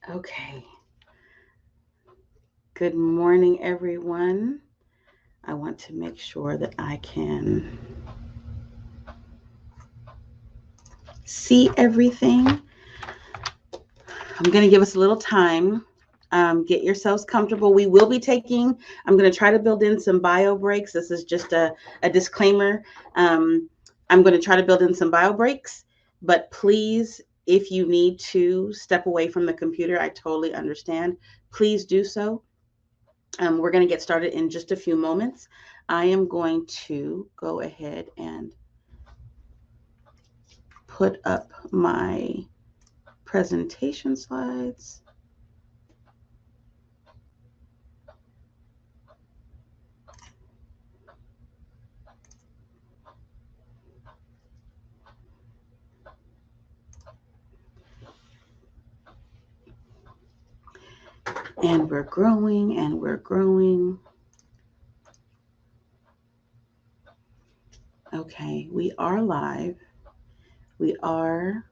Okay. Good morning, everyone. I want to make sure that I can see everything. I'm going to give us a little time. Get yourselves comfortable. We will be taking, I'm going to try to build in some bio breaks. This is just a disclaimer. I'm going to try to build in some bio breaks, but please, if you need to step away from the computer, I totally understand. Please do so. We're going to get started in just a few moments. I am going to go ahead and put up my presentation slides. And we're growing and we're growing. Okay, we are live. We are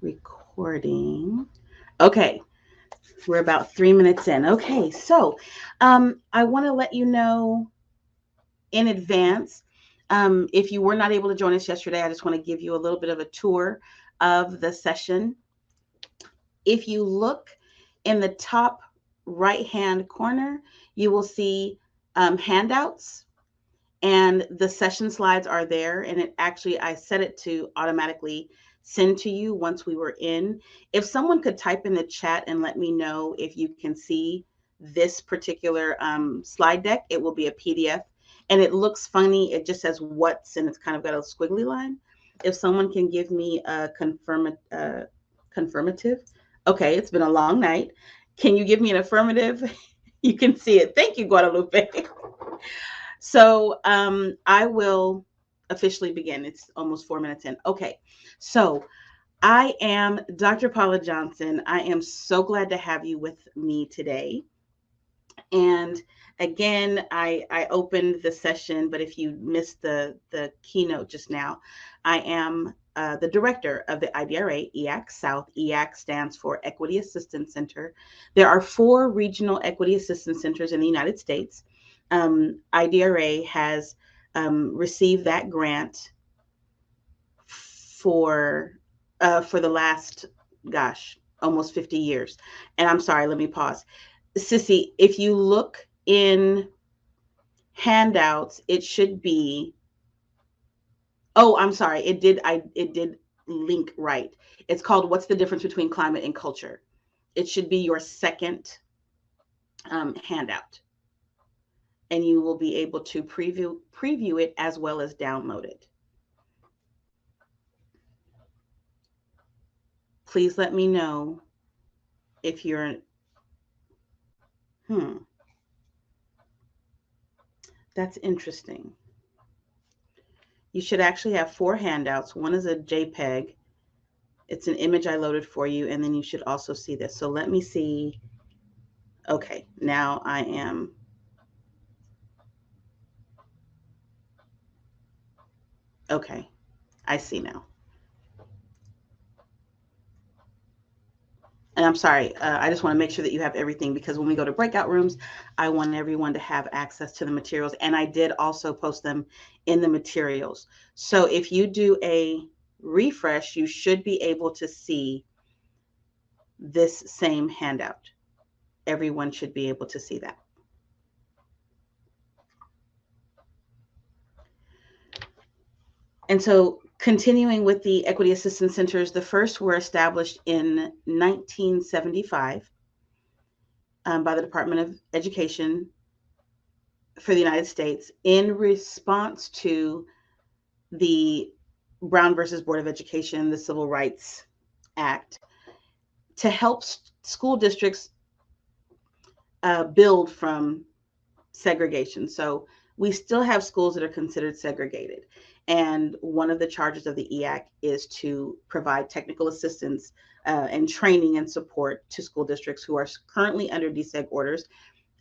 recording. Okay, we're about 3 minutes in. Okay, so I want to let you know in advance. If you were not able to join us yesterday, I just want to give you a little bit of a tour of the session. If you look in the top right-hand corner, you will see handouts, and the session slides are there. And it actually, I set it to automatically send to you once we were in. If someone could type in the chat and let me know if you can see this particular slide deck, it will be a PDF. And it looks funny. It just says what's, and it's kind of got a squiggly line. If someone can give me a confirmative. Okay, it's been a long night. Can you give me an affirmative? You can see it. Thank you, Guadalupe. So I will officially begin. It's almost 4 minutes in. Okay, so I am Dr. Paula Johnson. I am so glad to have you with me today. And again, I opened the session, but if you missed the keynote just now, I am the director of the IDRA EAC-South. EAC stands for Equity Assistance Center. There are 4 regional equity assistance centers in the United States. IDRA has received that grant for the last, gosh, almost 50 years. And I'm sorry, let me pause. Sissy, if you look in handouts, it should be, oh, I'm sorry, it did link right. It's called What's the Difference Between Climate and Culture? It should be your second handout. And you will be able to preview it as well as download it. Please let me know if you're, that's interesting. You should actually have 4 handouts. One is a JPEG. It's an image I loaded for you, and then you should also see this. So let me see. Okay, now I am. Okay, I see now. And I'm sorry, I just want to make sure that you have everything, because when we go to breakout rooms, I want everyone to have access to the materials. And I did also post them in the materials. So if you do a refresh, you should be able to see this same handout. Everyone should be able to see that. And so continuing with the Equity Assistance Centers, the first were established in 1975 by the Department of Education for the United States in response to the Brown versus Board of Education, the Civil Rights Act, to help school districts build from segregation. So we still have schools that are considered segregated. And one of the charges of the EAC is to provide technical assistance and training and support to school districts who are currently under deseg orders.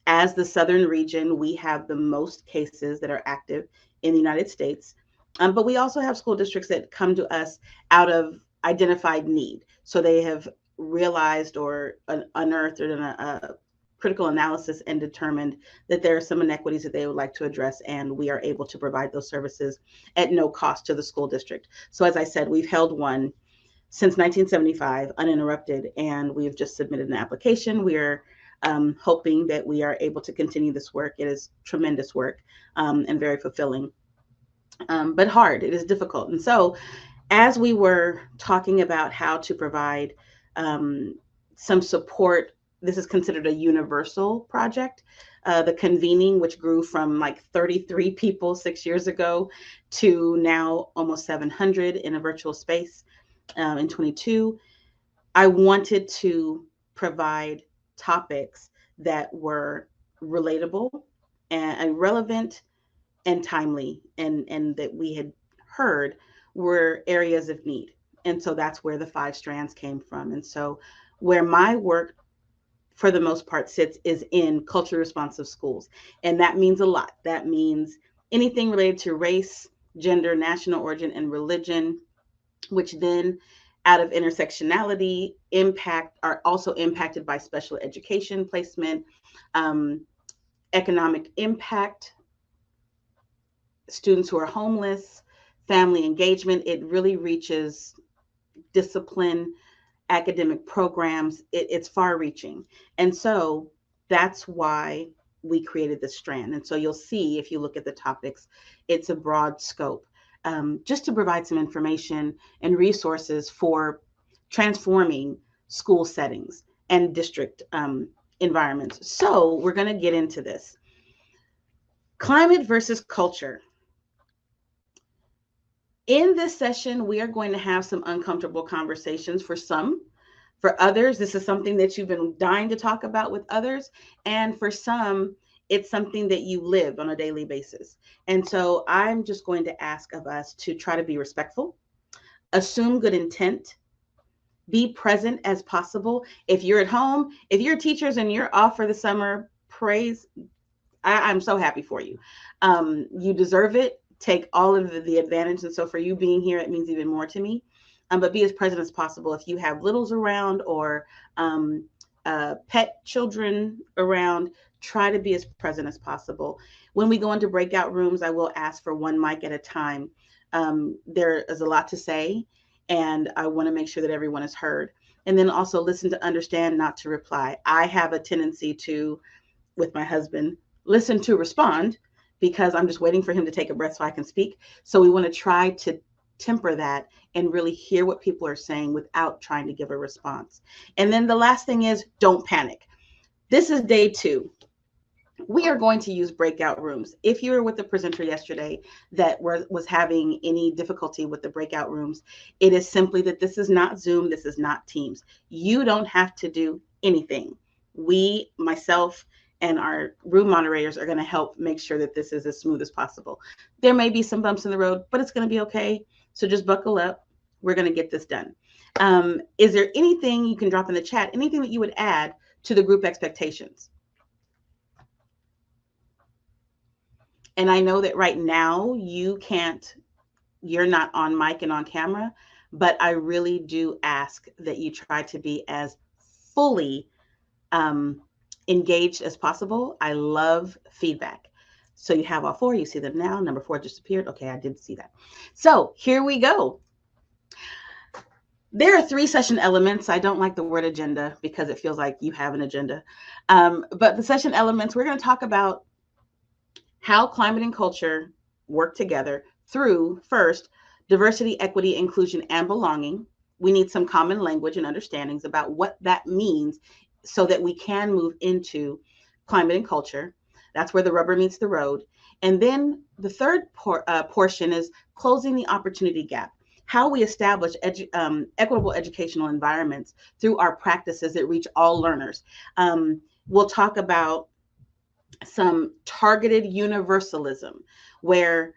As the Southern region, we have the most cases that are active in the United States. But we also have school districts that come to us out of identified need. So they have realized or unearthed or done a critical analysis and determined that there are some inequities that they would like to address, and we are able to provide those services at no cost to the school district. So as I said, we've held one since 1975 uninterrupted, and we've just submitted an application. We're hoping that we are able to continue this work. It is tremendous work and very fulfilling, but hard. It is difficult. And so as we were talking about how to provide some support, this is considered a universal project. The convening, which grew from like 33 people 6 years ago to now almost 700 in a virtual space in 22, I wanted to provide topics that were relatable and relevant and timely, and that we had heard were areas of need. And so that's where the 5 strands came from. And so where my work for the most part sits is in culturally responsive schools. And that means a lot. That means anything related to race, gender, national origin, and religion, which then out of intersectionality are also impacted by special education placement, economic impact, students who are homeless, family engagement. It really reaches discipline, academic programs. It's far reaching. And so that's why we created this strand. And so you'll see, if you look at the topics, it's a broad scope, just to provide some information and resources for transforming school settings and district environments. So we're going to get into this. Climate versus culture. In this session, we are going to have some uncomfortable conversations for some. For others, this is something that you've been dying to talk about with others. And for some, it's something that you live on a daily basis. And so I'm just going to ask of us to try to be respectful, assume good intent, be present as possible. If you're at home, if you're teachers and you're off for the summer, praise. I'm so happy for you. You deserve it. Take all of the advantage. And so for you being here, it means even more to me. But be as present as possible. If you have littles around or pet children around, try to be as present as possible. When we go into breakout rooms, I will ask for one mic at a time. There is a lot to say, and I want to make sure that everyone is heard. And then also listen to understand, not to reply. I have a tendency to, with my husband, listen to respond, because I'm just waiting for him to take a breath so I can speak. So we want to try to temper that and really hear what people are saying without trying to give a response. And then the last thing is, don't panic. This is day 2. We are going to use breakout rooms. If you were with the presenter yesterday that was having any difficulty with the breakout rooms, it is simply that this is not Zoom, this is not Teams. You don't have to do anything. We, myself, and our room moderators are going to help make sure that this is as smooth as possible. There may be some bumps in the road, but it's going to be okay. So just buckle up. We're going to get this done. Is there anything you can drop in the chat, anything that you would add to the group expectations? And I know that right now you're not on mic and on camera, but I really do ask that you try to be as fully engaged as possible. I love feedback. So you have all 4, you see them now. Number 4 just appeared. Okay, I did see that. So here we go. There are 3 session elements. I don't like the word agenda because it feels like you have an agenda. But the session elements, we're going to talk about how climate and culture work together through, first, diversity, equity, inclusion, and belonging. We need some common language and understandings about what that means so that we can move into climate and culture. That's where the rubber meets the road. And then the third portion is closing the opportunity gap, how we establish equitable educational environments through our practices that reach all learners. We'll talk about some targeted universalism, where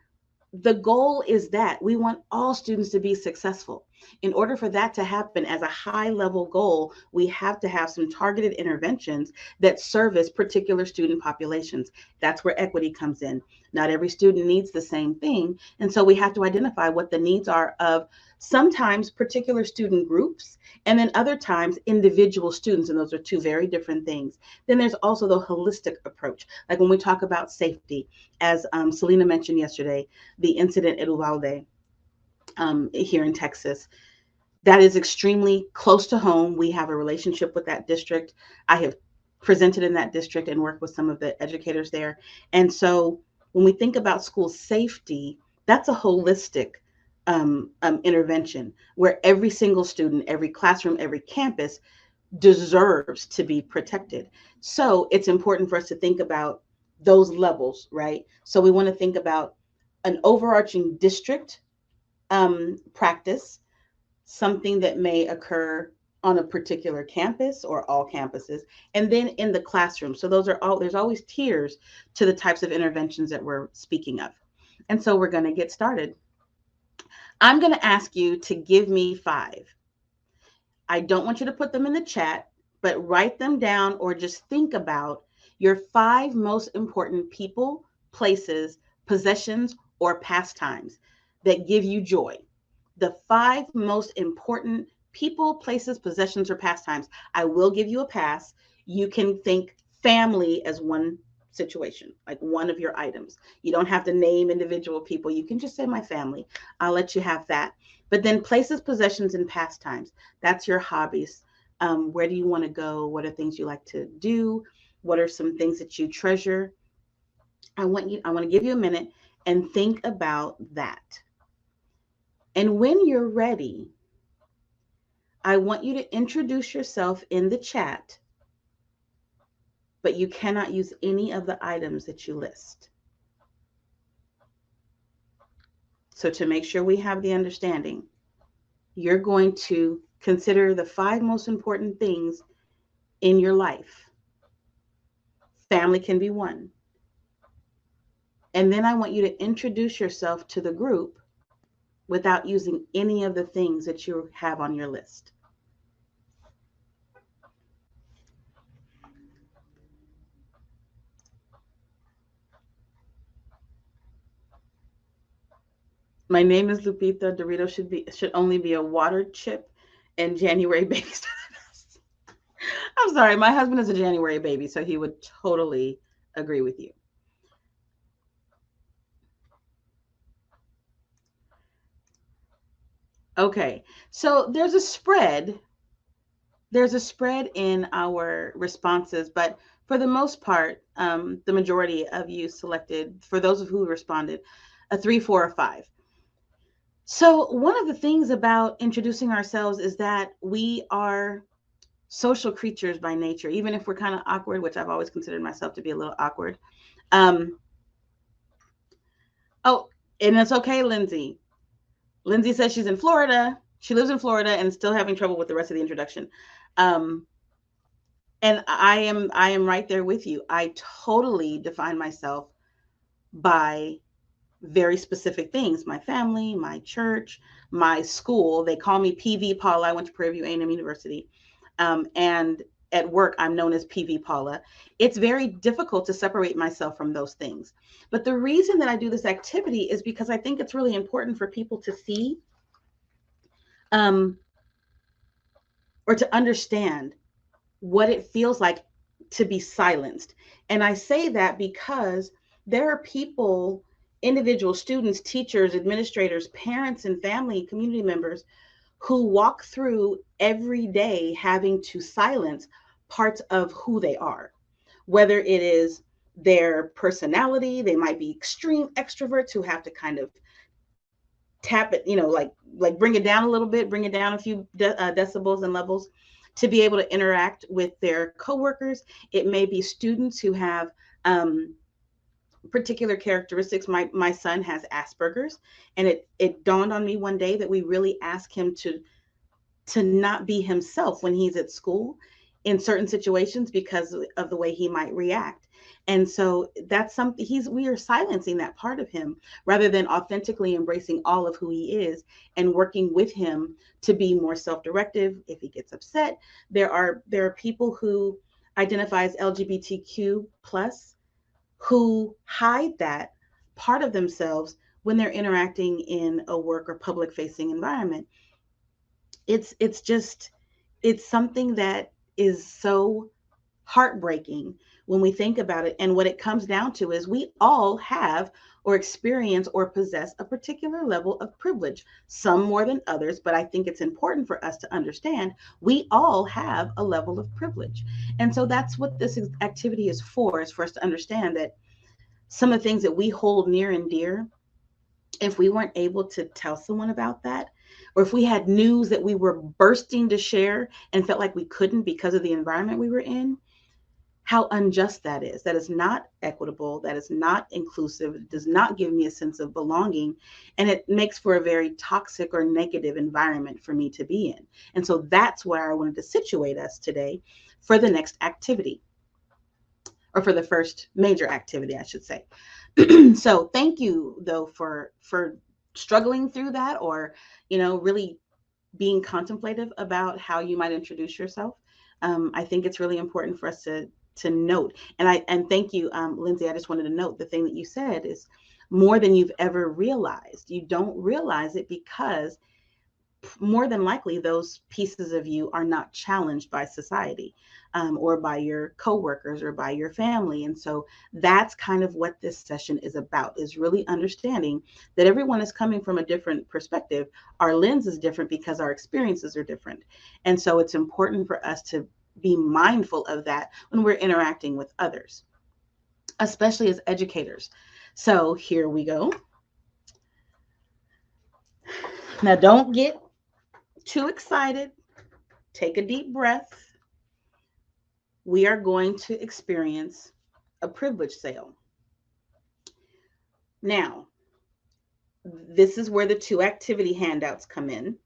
the goal is that we want all students to be successful. In order for that to happen as a high level goal, we have to have some targeted interventions that service particular student populations. That's where equity comes in. Not every student needs the same thing. And so we have to identify what the needs are of sometimes particular student groups, and then other times individual students. And those are two very different things. Then there's also the holistic approach. Like when we talk about safety, as Selena mentioned yesterday, the incident at Uvalde here in Texas, that is extremely close to home. We have a relationship with that district. I have presented in that district and worked with some of the educators there. And so when we think about school safety, that's a holistic intervention where every single student, every classroom, every campus deserves to be protected. So it's important for us to think about those levels, right? So we want to think about an overarching district practice, something that may occur on a particular campus or all campuses, and then in the classroom. So there's always tiers to the types of interventions that we're speaking of. And so we're going to get started. I'm going to ask you to give me 5. I don't want you to put them in the chat, but write them down or just think about your 5 most important people, places, possessions, or pastimes that give you joy. The 5 most important people, places, possessions, or pastimes. I will give you a pass. You can think family as one situation, like one of your items. You don't have to name individual people. You can just say my family. I'll let you have that. But then places, possessions, and pastimes. That's your hobbies. Where do you want to go? What are things you like to do? What are some things that you treasure? I want to give you a minute and think about that. And when you're ready, I want you to introduce yourself in the chat, but you cannot use any of the items that you list. So to make sure we have the understanding, you're going to consider the 5 most important things in your life. Family can be one. And then I want you to introduce yourself to the group without using any of the things that you have on your list. My name is Lupita. Dorito should only be a water chip and January babies. I'm sorry, my husband is a January baby, so he would totally agree with you. Okay, so there's a spread. There's a spread in our responses, but for the most part, the majority of you selected, for those of who responded, a 3, 4, or 5. So one of the things about introducing ourselves is that we are social creatures by nature, even if we're kind of awkward, which I've always considered myself to be a little awkward. Oh, and it's okay, Lindsay. Lindsay says she's in Florida. She lives in Florida and still having trouble with the rest of the introduction. And I am right there with you. I totally define myself by very specific things: my family, my church, my school. They call me PV Paula. I went to Prairie View A&M University. And at work, I'm known as PV Paula. It's very difficult to separate myself from those things. But the reason that I do this activity is because I think it's really important for people to see or to understand what it feels like to be silenced. And I say that because there are people, individual students, teachers, administrators, parents, and family, community members who walk through every day having to silence parts of who they are, whether it is their personality. They might be extreme extroverts who have to kind of tap it, like bring it down a little bit, bring it down a few decibels and levels to be able to interact with their coworkers. It may be students who have particular characteristics. My son has Asperger's, and it dawned on me one day that we really ask him to not be himself when he's at school. in certain situations because of the way he might react. And so that's something we are silencing that part of him rather than authentically embracing all of who he is and working with him to be more self-directive. If he gets upset, there are people who identify as LGBTQ plus who hide that part of themselves when they're interacting in a work or public facing environment. It's something that is so heartbreaking when we think about it. And what it comes down to is we all have or experience or possess a particular level of privilege, some more than others. But I think it's important for us to understand we all have a level of privilege. And so that's what this activity is for us to understand that some of the things that we hold near and dear, if we weren't able to tell someone about that, or if we had news that we were bursting to share and felt like we couldn't because of the environment we were in, how unjust that is. That is not equitable. That is not inclusive. It does not give me a sense of belonging. And it makes for a very toxic or negative environment for me to be in. And so that's where I wanted to situate us today for the next activity, or for the first major activity, I should say. So thank you, though, for struggling through that, or, really being contemplative about how you might introduce yourself. I think it's really important for us to note. And thank you, Lindsay. I just wanted to note the thing that you said is more than you've ever realized. You don't realize it because more than likely those pieces of you are not challenged by society, or by your coworkers or by your family. And so that's kind of what this session is about, is really understanding that everyone is coming from a different perspective. Our lens is different because our experiences are different. And so it's important for us to be mindful of that when we're interacting with others, especially as educators. So here we go. Now, don't get too excited. Take a deep breath. We are going to experience a privilege sale. Now, this is where the 2 activity handouts come in.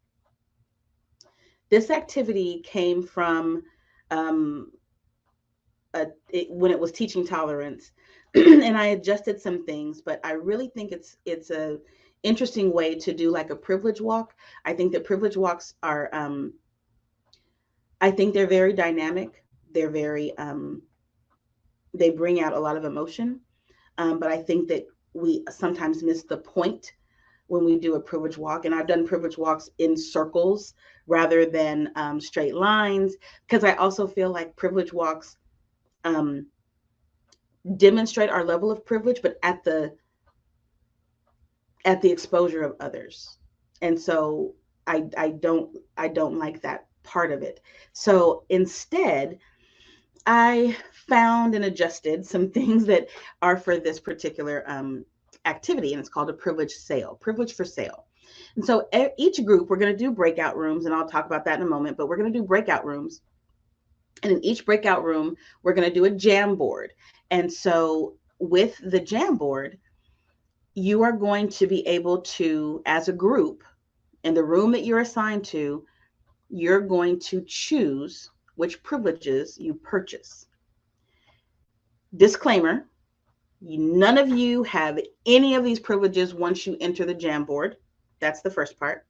This activity came from when it was teaching tolerance, and I adjusted some things, but I really think it's a interesting way to do like a privilege walk. I think that privilege walks are, I think they're very dynamic. They're very, they bring out a lot of emotion. But I think that we sometimes miss the point when we do a privilege walk. And I've done privilege walks in circles rather than straight lines, because I also feel like privilege walks demonstrate our level of privilege, but at the exposure of others. And so I don't like that part of it. So instead, I found and adjusted some things that are for this particular activity, and it's called a privilege sale, privilege for sale. And so each group, we're going to do breakout rooms, and I'll talk about that in a moment, but we're going to do breakout rooms. And in each breakout room, we're going to do a jam board. And so with the jam board, you are going to be able to, as a group, in the room that you're assigned to, you're going to choose which privileges you purchase. Disclaimer, none of you have any of these privileges once you enter the jam board. That's the first part.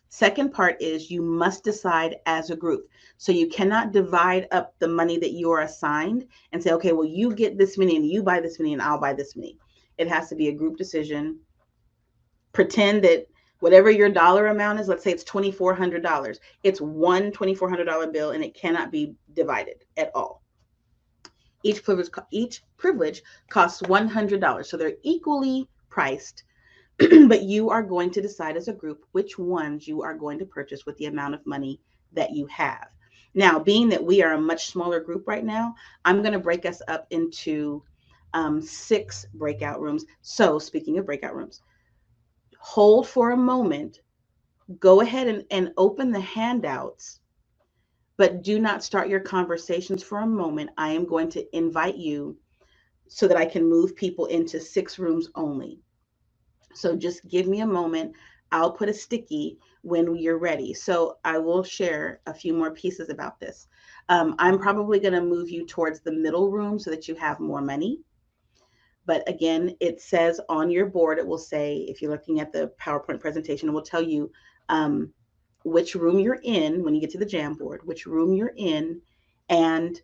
Second part is you must decide as a group. So you cannot divide up the money that you are assigned and say, okay, well, you get this many and you buy this many and I'll buy this many. It has to be a group decision. Pretend that whatever your dollar amount is, let's say it's $2,400. It's one $2,400 bill and it cannot be divided at all. Each privilege costs $100. So they're equally priced, but you are going to decide as a group which ones you are going to purchase with the amount of money that you have. Now, being that we are a much smaller group right now, I'm going to break us up into 6 breakout rooms. So speaking of breakout rooms, hold for a moment, go ahead and open the handouts, but do not start your conversations for a moment. I am going to invite you so that I can move people into 6 rooms only. So just give me a moment. I'll put a sticky when you're ready. So I will share a few more pieces about this. I'm probably going to move you towards the middle room so that you have more money. But again, it says on your board, it will say, if you're looking at the PowerPoint presentation, it will tell you which room you're in when you get to the Jamboard, which room you're in, and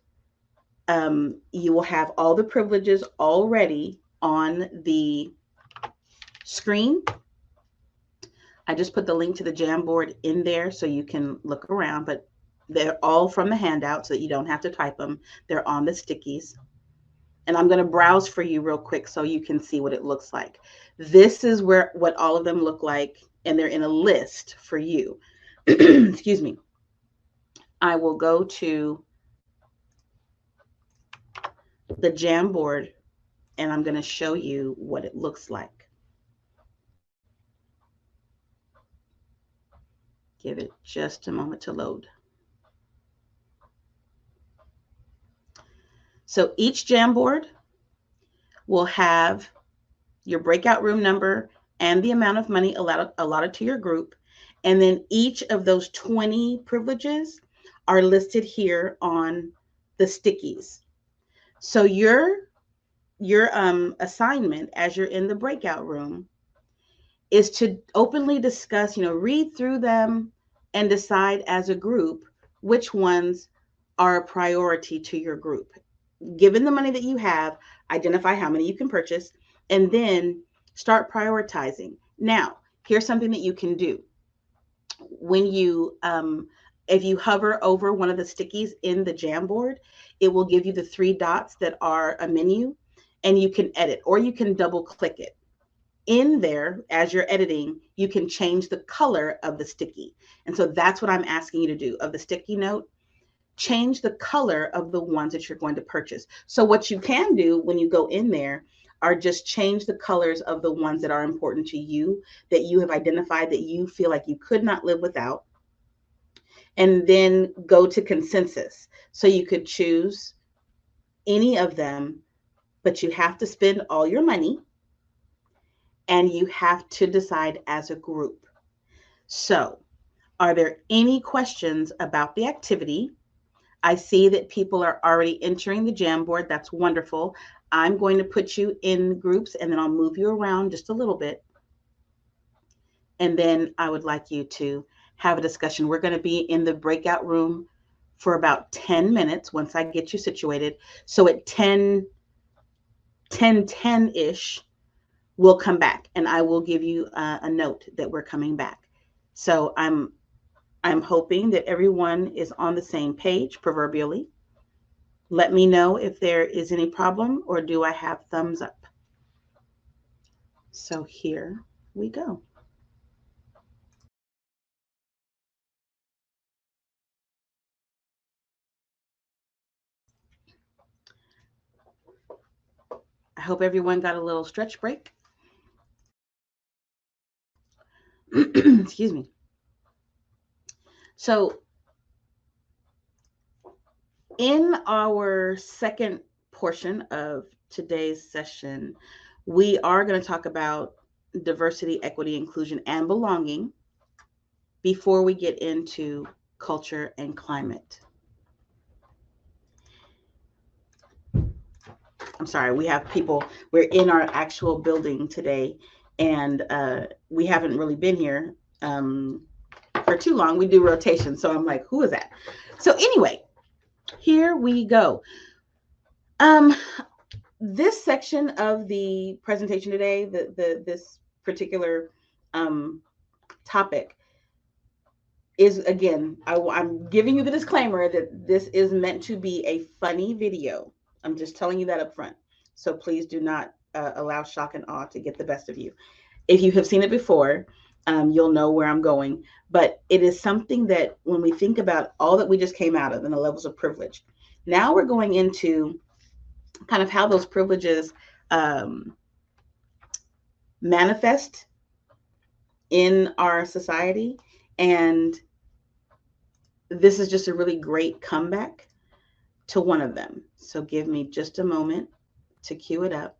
you will have all the privileges already on the screen. I just put the link to the Jamboard in there so you can look around, but they're all from the handout so that you don't have to type them. They're on the stickies. And I'm going to browse for you real quick so you can see what it looks like. This is what all of them look like, and they're in a list for you. Excuse me. I will go to the Jamboard, and I'm going to show you what it looks like. Give it just a moment to load. So each Jamboard will have your breakout room number and the amount of money allotted to your group. And then each of those 20 privileges are listed here on the stickies. So your assignment as you're in the breakout room is to openly discuss, read through them and decide as a group which ones are a priority to your group. Given the money that you have, identify how many you can purchase, and then start prioritizing. Now, here's something that you can do. When you, if you hover over one of the stickies in the Jamboard, it will give you the 3 dots that are a menu, and you can edit, or you can double click it. In there, as you're editing, you can change the color of the sticky. And so that's what I'm asking you to do. Of the sticky note, change the color of the ones that you're going to purchase. So what you can do when you go in there are just change the colors of the ones that are important to you, that you have identified that you feel like you could not live without, and then go to consensus. So you could choose any of them, but you have to spend all your money, and you have to decide as a group. So, are there any questions about the activity? I see that people are already entering the Jamboard. That's wonderful. I'm going to put you in groups, and then I'll move you around just a little bit. And then I would like you to have a discussion. We're going to be in the breakout room for about 10 minutes once I get you situated. So at 10:10-ish, we'll come back, and I will give you a note that we're coming back. So I'm hoping that everyone is on the same page, proverbially. Let me know if there is any problem, or do I have thumbs up? So here we go. I hope everyone got a little stretch break. Excuse me. So in our second portion of today's session, we are going to talk about diversity, equity, inclusion, and belonging before we get into culture and climate. I'm sorry, we have people, we're in our actual building today, and we haven't really been here for too long. We do rotation, so I'm like, who is that? So anyway, here we go. This section of the presentation today, this particular topic is, again, I'm giving you the disclaimer that this is meant to be a funny video. I'm just telling you that up front. So please do not allow shock and awe to get the best of you. If you have seen it before, you'll know where I'm going. But it is something that when we think about all that we just came out of and the levels of privilege, now we're going into kind of how those privileges manifest in our society. And this is just a really great comeback to one of them. So give me just a moment to cue it up.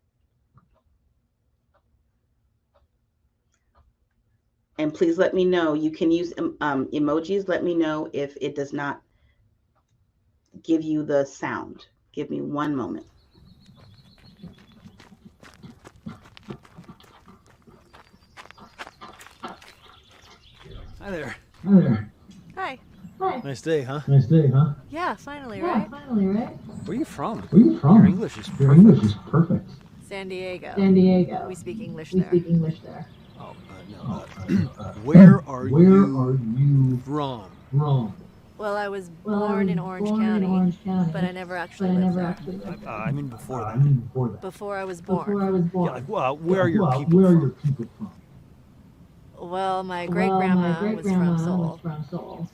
And please let me know. You can use emojis. Let me know if it does not give you the sound. Give me one moment. Hi there. Hi there. Hi. Hi. Nice day, huh? Nice day, huh? Yeah, finally, Yeah, right? finally, right? Where are you from? Where are you from? Your English is Your perfect. English is perfect. San Diego. San Diego. We speak English We there. speak English there. Oh, Oh, where are where you are you from? from? Well, I was Well, I born was in Orange born County, in Orange County, but I never but actually I lived never there. actually lived there. I mean before I that. mean before that. Before I was Before born. I was born. Yeah, like, where are your Well, people where are from? your people from? Well, my Well, my great-grandma was great-grandma from was Seoul. from Seoul.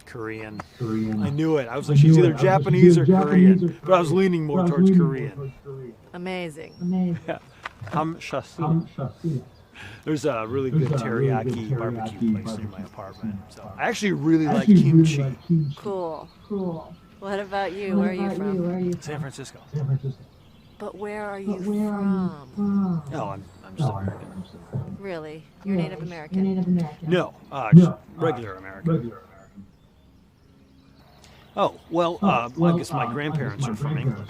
Korean. Korean. I knew it. I was I like, she's knew either it. I was like, Japanese she's or either Japanese Korean. or But I was Korean. leaning more But I was towards leaning more Korean. towards Korean. Amazing. Amazing. Yeah. Hamshasi. Hamshasi. There's a really There's good a really teriyaki good barbecue teriyaki place near my barbecue apartment. place. So I actually really I like actually kimchi. really like kimchi. Cool. Cool. What about you? What Where are you about from? Where are you from? San Francisco. San Francisco. But where are But you where are you from? from? No, I'm just No, American. I'm just American. Really? You're Native You're American? Native American. No, No, just regular American. Regular American. Oh, well, Well, I guess my grandparents are from England.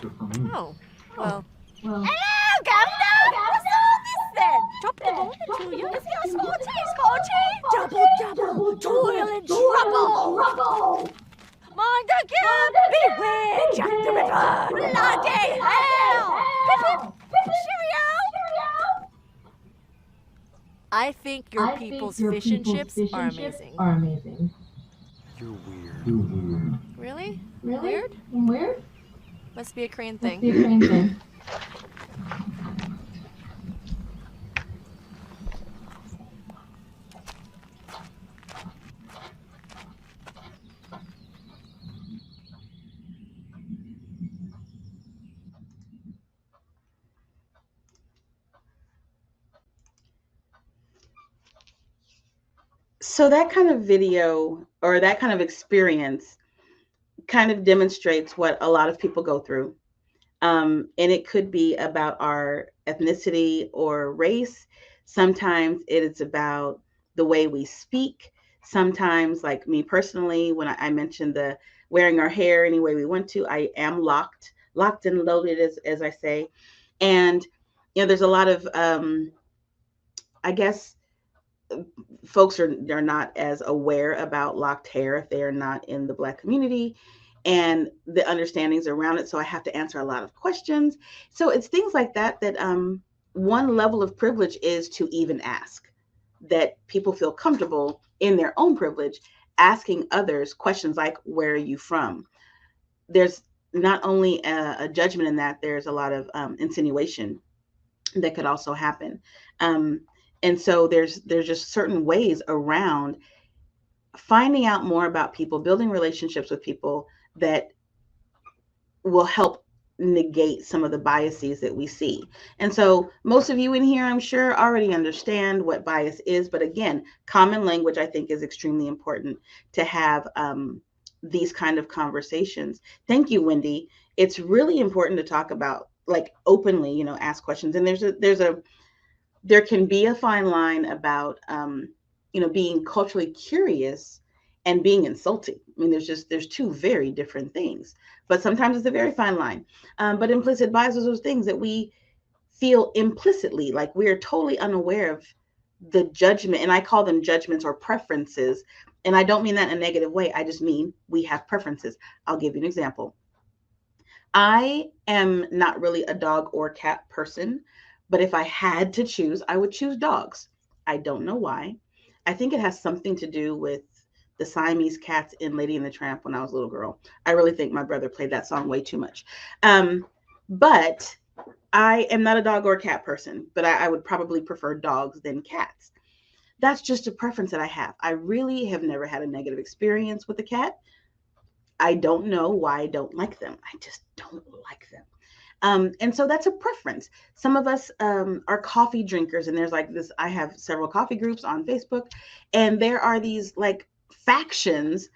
Oh, well. Well, Hello, Governor! What's all this then? Drop the ball into you. Let's go, Scotty! Double, toil and trouble! Mind the gap! Beware, Jack the Ripper! Bloody hell! Pip, cheerio! I think your people's fish and chips are amazing. You're weird. You're weird. Really? Really? Weird? Weird? Must be a Korean Must thing. be a Korean thing. So that kind of video or that kind of experience kind of demonstrates what a lot of people go through. And it could be about our ethnicity or race. Sometimes it is about the way we speak. Sometimes, like me personally, when I mentioned the wearing our hair any way we want to, I am locked and loaded, as I say. And, there's a lot of, I guess, folks are not as aware about locked hair if they are not in the Black community and the understandings around it. So I have to answer a lot of questions. So it's things like that one level of privilege is to even ask, that people feel comfortable in their own privilege asking others questions like, where are you from? There's not only a judgment in that, there's a lot of insinuation that could also happen. And so there's just certain ways around finding out more about people, building relationships with people that will help negate some of the biases that we see. And so most of you in here, I'm sure, already understand what bias is. But again, common language, I think, is extremely important to have these kind of conversations. Thank you, Wendy. It's really important to talk about, like, openly, ask questions. And there can be a fine line about, being culturally curious and being insulting. I mean, there's two very different things, but sometimes it's a very fine line. But implicit bias is those things that we feel implicitly, like we're totally unaware of the judgment. And I call them judgments or preferences. And I don't mean that in a negative way. I just mean we have preferences. I'll give you an example. I am not really a dog or cat person, but if I had to choose, I would choose dogs. I don't know why. I think it has something to do with the Siamese cats in Lady and the Tramp when I was a little girl. I really think my brother played that song way too much. But I am not a dog or a cat person, but I would probably prefer dogs than cats. That's just a preference that I have. I really have never had a negative experience with a cat. I don't know why I don't like them. I just don't like them. And so that's a preference. Some of us are coffee drinkers, and there's like this, I have several coffee groups on Facebook, and there are these like factions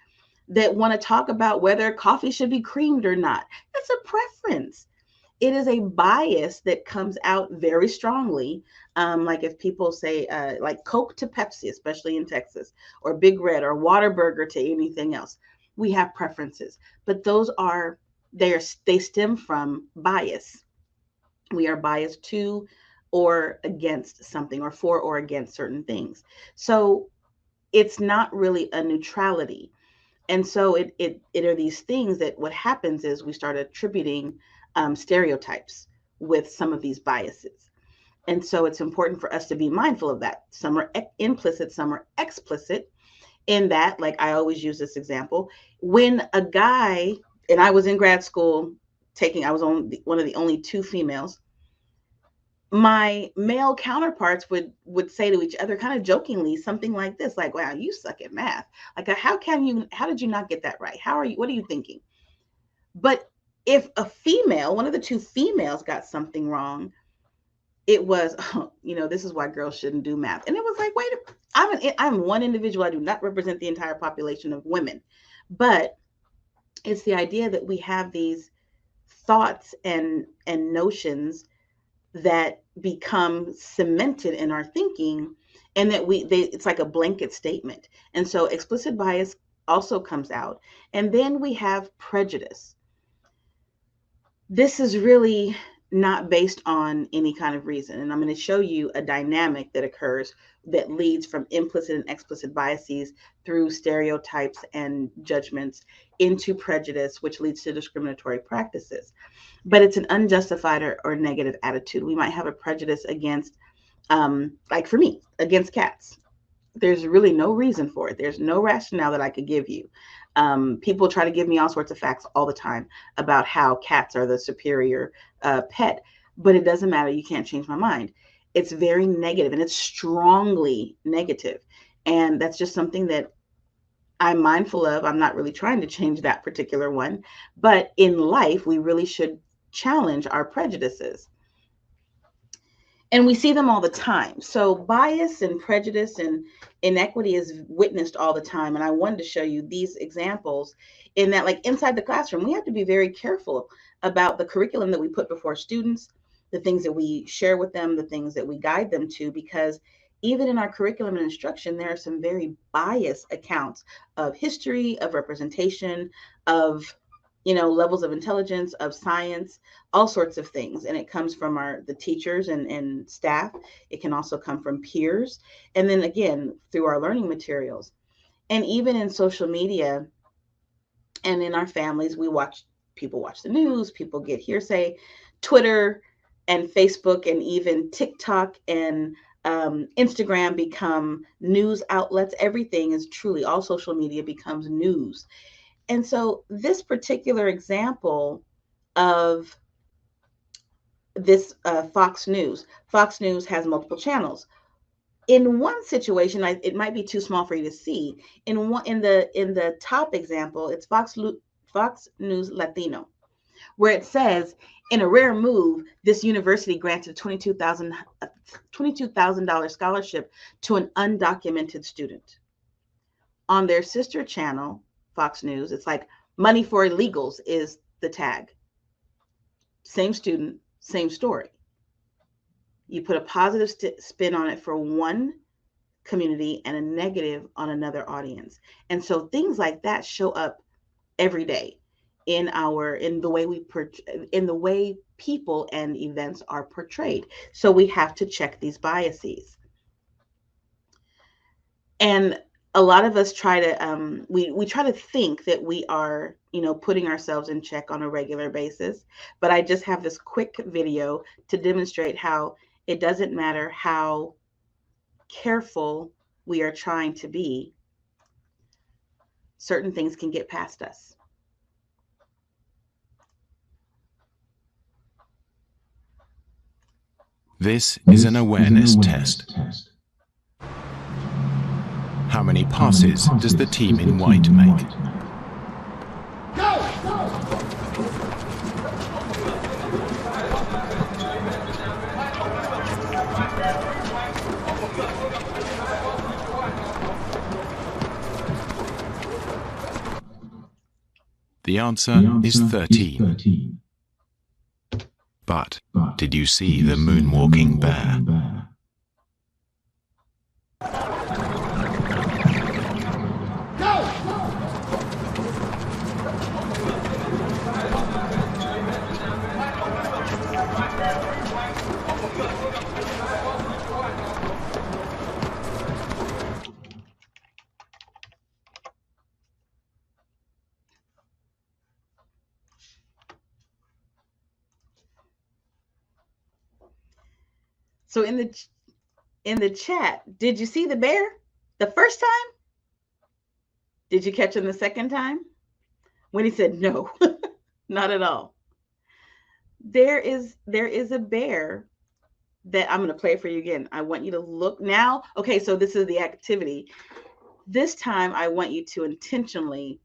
that want to talk about whether coffee should be creamed or not. It's a preference. it is a bias that comes out very strongly. Like if people say like Coke to Pepsi, especially in Texas, or Big Red or Whataburger to anything else, we have preferences, but those are, they stem from bias. We are biased to or against something, or for or against certain things. So it's not really a neutrality. And so it are these things that what happens is we start attributing stereotypes with some of these biases. And so it's important for us to be mindful of that. Some are implicit, some are explicit. In that, like I always use this example, when a guy, and I was in grad school I was one of the only 2 females, my male counterparts would say to each other kind of jokingly something like this, like, wow, you suck at math. Like, how did you not get that right? What are you thinking? But if a female, one of the 2 females got something wrong, it was, oh, this is why girls shouldn't do math. And it was like, wait, I'm one individual. I do not represent the entire population of women. But it's the idea that we have these thoughts and notions that become cemented in our thinking, and that it's like a blanket statement. And so explicit bias also comes out. And then we have prejudice. This is really not based on any kind of reason. And I'm going to show you a dynamic that occurs that leads from implicit and explicit biases through stereotypes and judgments into prejudice, which leads to discriminatory practices. But it's an unjustified or negative attitude. We might have a prejudice against, like for me, against cats. There's really no reason for it. There's no rationale that I could give you. People try to give me all sorts of facts all the time about how cats are the superior pet, but it doesn't matter. You can't change my mind. It's very negative, and it's strongly negative. And that's just something that I'm mindful of. I'm not really trying to change that particular one, but in life, we really should challenge our prejudices. And we see them all the time. So bias and prejudice and inequity is witnessed all the time. And I wanted to show you these examples in that, like inside the classroom, we have to be very careful about the curriculum that we put before students, the things that we share with them, the things that we guide them to, because even in our curriculum and instruction, there are some very biased accounts of history, of representation, of levels of intelligence, of science, all sorts of things. And it comes from the teachers and staff. It can also come from peers. And then again, through our learning materials. And even in social media and in our families, people watch the news, people get hearsay. Twitter and Facebook and even TikTok and Instagram become news outlets. Everything is truly, all social media becomes news. And so this particular example of this Fox News has multiple channels. In one situation, it might be too small for you to see. In the top example, it's Fox News Latino, where it says, in a rare move, this university granted a $22,000 scholarship to an undocumented student. On their sister channel, Fox News, it's like, money for illegals is the tag. Same student, same story. You put a positive spin on it for one community and a negative on another audience. And so things like that show up every day in the way people and events are portrayed. So we have to check these biases. And a lot of us try to we try to think that we are putting ourselves in check on a regular basis, but I just have this quick video to demonstrate how it doesn't matter how careful we are trying to be, certain things can get past us. This is an awareness test. How many passes does the team in white make? The answer is 13. But did you see the moonwalking bear? So in the chat, did you see the bear the first time? Did you catch him the second time? When he said no, not at all. There is a bear that I'm going to play for you again. I want you to look now. Okay, so this is the activity. This time I want you to intentionally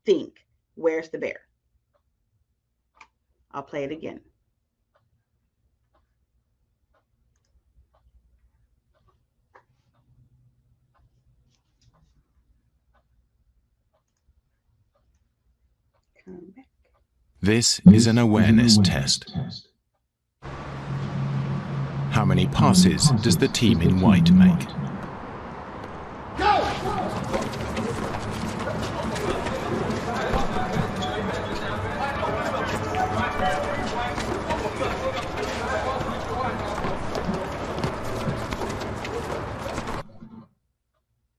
think, where's the bear? I'll play it again. Come back. This is an awareness test. How many passes does the team in white make?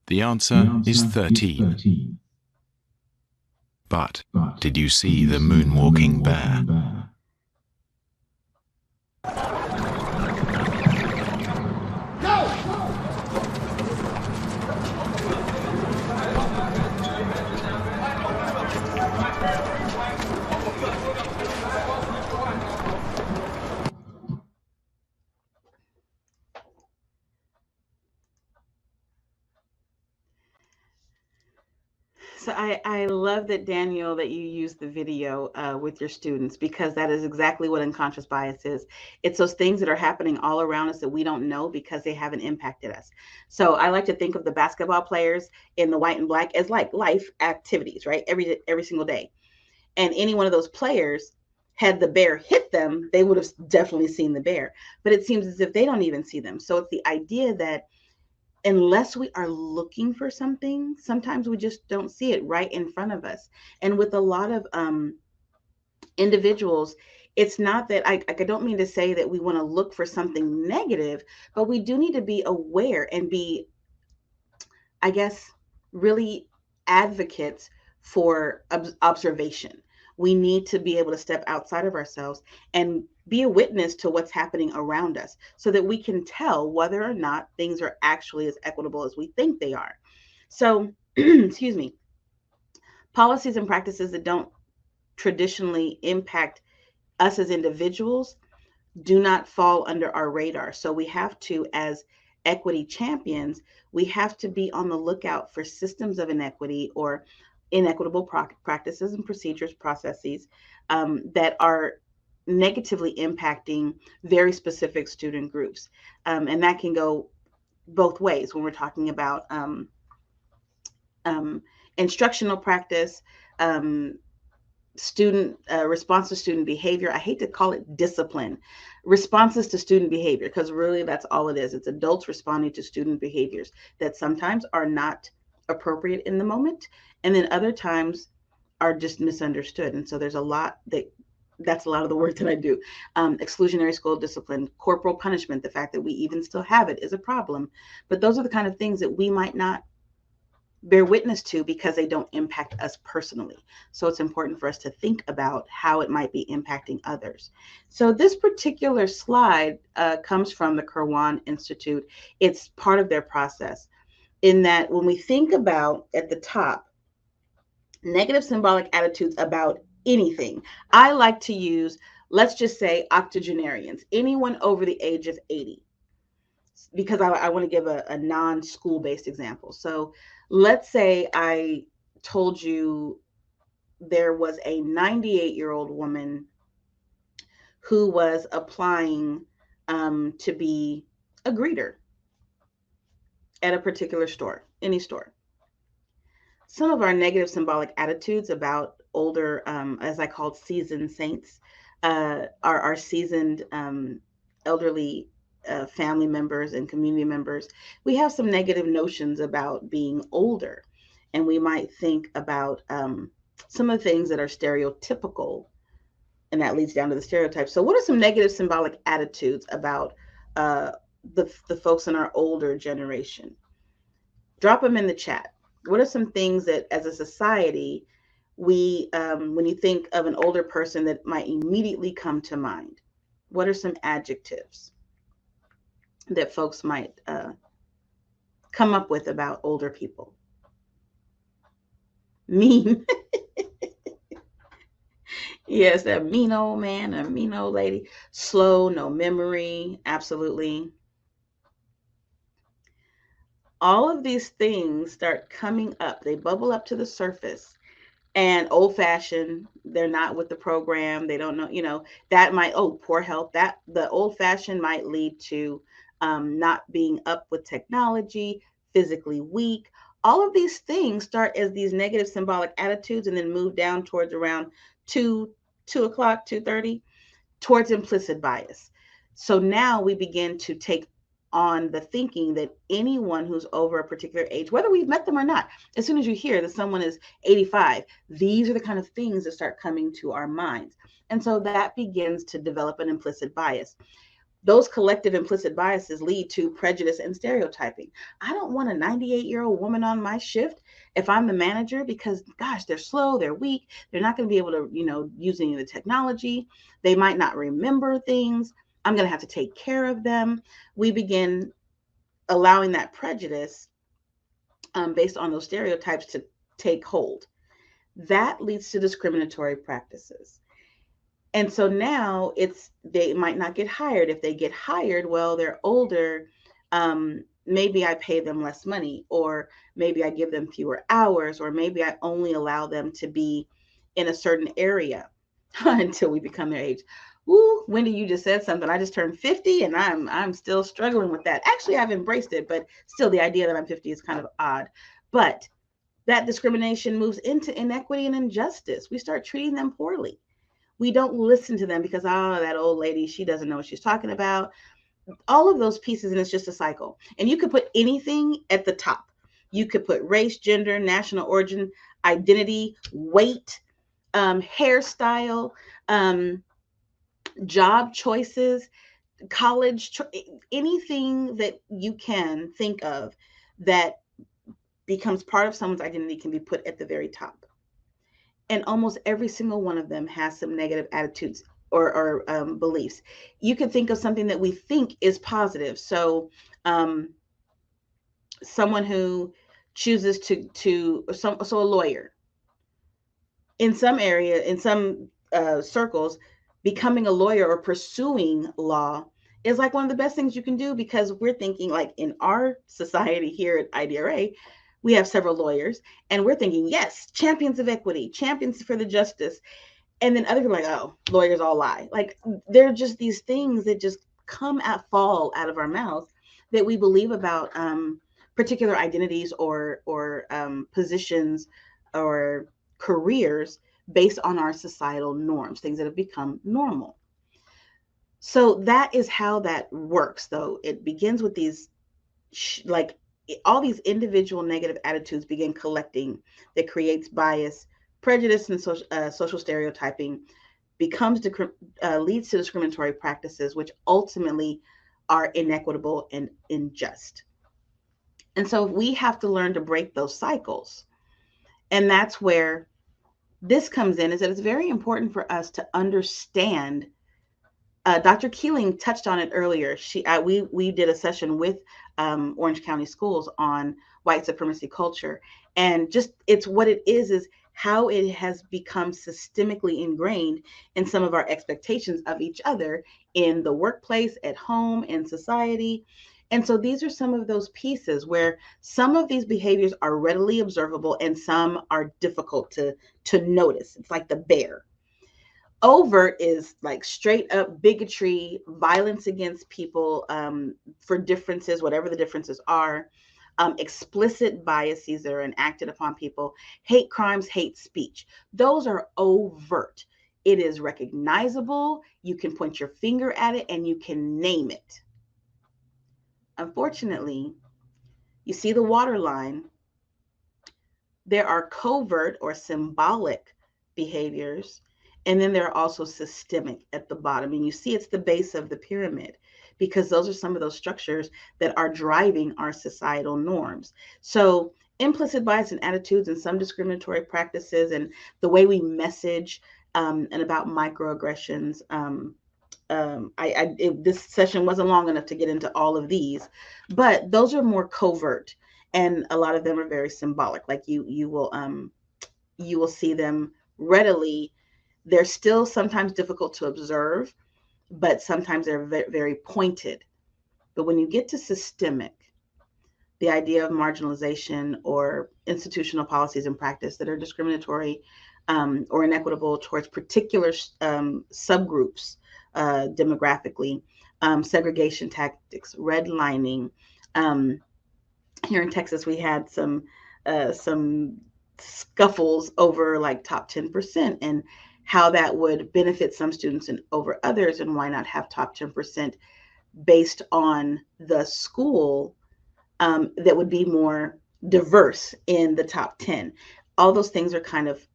The answer is 13. But did you see the moonwalking bear? So I love that, Daniel, that you use the video with your students, because that is exactly what unconscious bias is. It's those things that are happening all around us that we don't know because they haven't impacted us. So I like to think of the basketball players in the white and black as like life activities, right? Every single day. And any one of those players, had the bear hit them, they would have definitely seen the bear. But it seems as if they don't even see them. So it's the idea that unless we are looking for something, sometimes we just don't see it right in front of us. And with a lot of individuals, it's not that I don't mean to say that we want to look for something negative, but we do need to be aware and be, I guess, really advocates for observation. We need to be able to step outside of ourselves and be a witness to what's happening around us so that we can tell whether or not things are actually as equitable as we think they are. So, excuse me, policies and practices that don't traditionally impact us as individuals do not fall under our radar. So we have to, as equity champions, we have to be on the lookout for systems of inequity or inequitable practices and procedures, processes that are negatively impacting very specific student groups. And that can go both ways when we're talking about instructional practice, student response to student behavior. I hate to call it discipline, responses to student behavior, because really that's all it is. It's adults responding to student behaviors that sometimes are not appropriate in the moment, and then other times are just misunderstood. And so there's a lot that's a lot of the work that I do. Exclusionary school discipline, corporal punishment, the fact that we even still have it is a problem. But those are the kind of things that we might not bear witness to because they don't impact us personally. So it's important for us to think about how it might be impacting others. So this particular slide comes from the Kirwan Institute. It's part of their process, in that when we think about at the top, negative symbolic attitudes about anything, I like to use, let's just say, octogenarians, anyone over the age of 80, because I want to give a non-school based example. So let's say I told you there was a 98-year-old woman who was applying to be a greeter at a particular store, any store. Some of our negative symbolic attitudes about older, as I called seasoned saints, our seasoned elderly family members and community members, we have some negative notions about being older. And we might think about some of the things that are stereotypical, and that leads down to the stereotypes. So what are some negative symbolic attitudes about the folks in our older generation? Drop them in the chat. What are some things that as a society, we when you think of an older person, that might immediately come to mind? What are some adjectives that folks might come up with about older people? Mean. Yes, that mean old man, a mean old lady. Slow, no memory. Absolutely. All of these things start coming up. They bubble up to the surface. And old fashioned, they're not with the program. They don't know, that might, poor health. That the old fashioned might lead to not being up with technology, physically weak. All of these things start as these negative symbolic attitudes and then move down towards around 2 o'clock, 2:30, towards implicit bias. So now we begin to take on the thinking that anyone who's over a particular age, whether we've met them or not, as soon as you hear that someone is 85, these are the kind of things that start coming to our minds. And so that begins to develop an implicit bias. Those collective implicit biases lead to prejudice and stereotyping. I don't want a 98-year-old woman on my shift if I'm the manager, because gosh, they're slow, they're weak, they're not going to be able to, use any of the technology. They might not remember things. I'm going to have to take care of them. We begin allowing that prejudice based on those stereotypes to take hold. That leads to discriminatory practices. And so now they might not get hired. If they get hired, well, they're older. Maybe I pay them less money, or maybe I give them fewer hours, or maybe I only allow them to be in a certain area until we become their age. Ooh, Wendy, you just said something. I just turned 50 and I'm still struggling with that. Actually, I've embraced it, but still the idea that I'm 50 is kind of odd. But that discrimination moves into inequity and injustice. We start treating them poorly. We don't listen to them because, that old lady, she doesn't know what she's talking about. All of those pieces, and it's just a cycle. And you could put anything at the top. You could put race, gender, national origin, identity, weight, hairstyle, job choices, college, anything that you can think of that becomes part of someone's identity can be put at the very top. And almost every single one of them has some negative attitudes or beliefs. You could think of something that we think is positive. So someone who chooses so a lawyer. In some area, in some circles, becoming a lawyer or pursuing law is like one of the best things you can do, because we're thinking, like in our society here at IDRA, we have several lawyers, and we're thinking, yes, champions of equity, champions for the justice. And then other people are like, oh, lawyers all lie. Like, they're just these things that just fall out of our mouths that we believe about particular identities or positions or careers based on our societal norms, things that have become normal. So that is how that works, though. It begins with these, all these individual negative attitudes begin collecting that creates bias, prejudice, and social stereotyping, leads to discriminatory practices, which ultimately are inequitable and unjust. And so we have to learn to break those cycles. And that's where this comes in, is that it's very important for us to understand. Dr. Keeling touched on it earlier. We did a session with Orange County Schools on white supremacy culture, and just it's what it is how it has become systemically ingrained in some of our expectations of each other in the workplace, at home, in society. And so these are some of those pieces where some of these behaviors are readily observable and some are difficult to notice. It's like the bear. Overt is like straight up bigotry, violence against people for differences, whatever the differences are, explicit biases that are enacted upon people, hate crimes, hate speech. Those are overt. It is recognizable. You can point your finger at it and you can name it. Unfortunately, you see the waterline. There are covert or symbolic behaviors, and then there are also systemic at the bottom. And you see it's the base of the pyramid, because those are some of those structures that are driving our societal norms. So implicit bias and attitudes and some discriminatory practices and the way we message and about microaggressions. This session wasn't long enough to get into all of these, but those are more covert, and a lot of them are very symbolic. Like you will see them readily. They're still sometimes difficult to observe, but sometimes they're very pointed. But when you get to systemic, the idea of marginalization or institutional policies and practice that are discriminatory or inequitable towards particular subgroups demographically, segregation tactics, redlining. Here in Texas, we had some scuffles over like top 10% and how that would benefit some students and over others, and why not have top 10% based on the school that would be more diverse in the top 10. All those things are kind of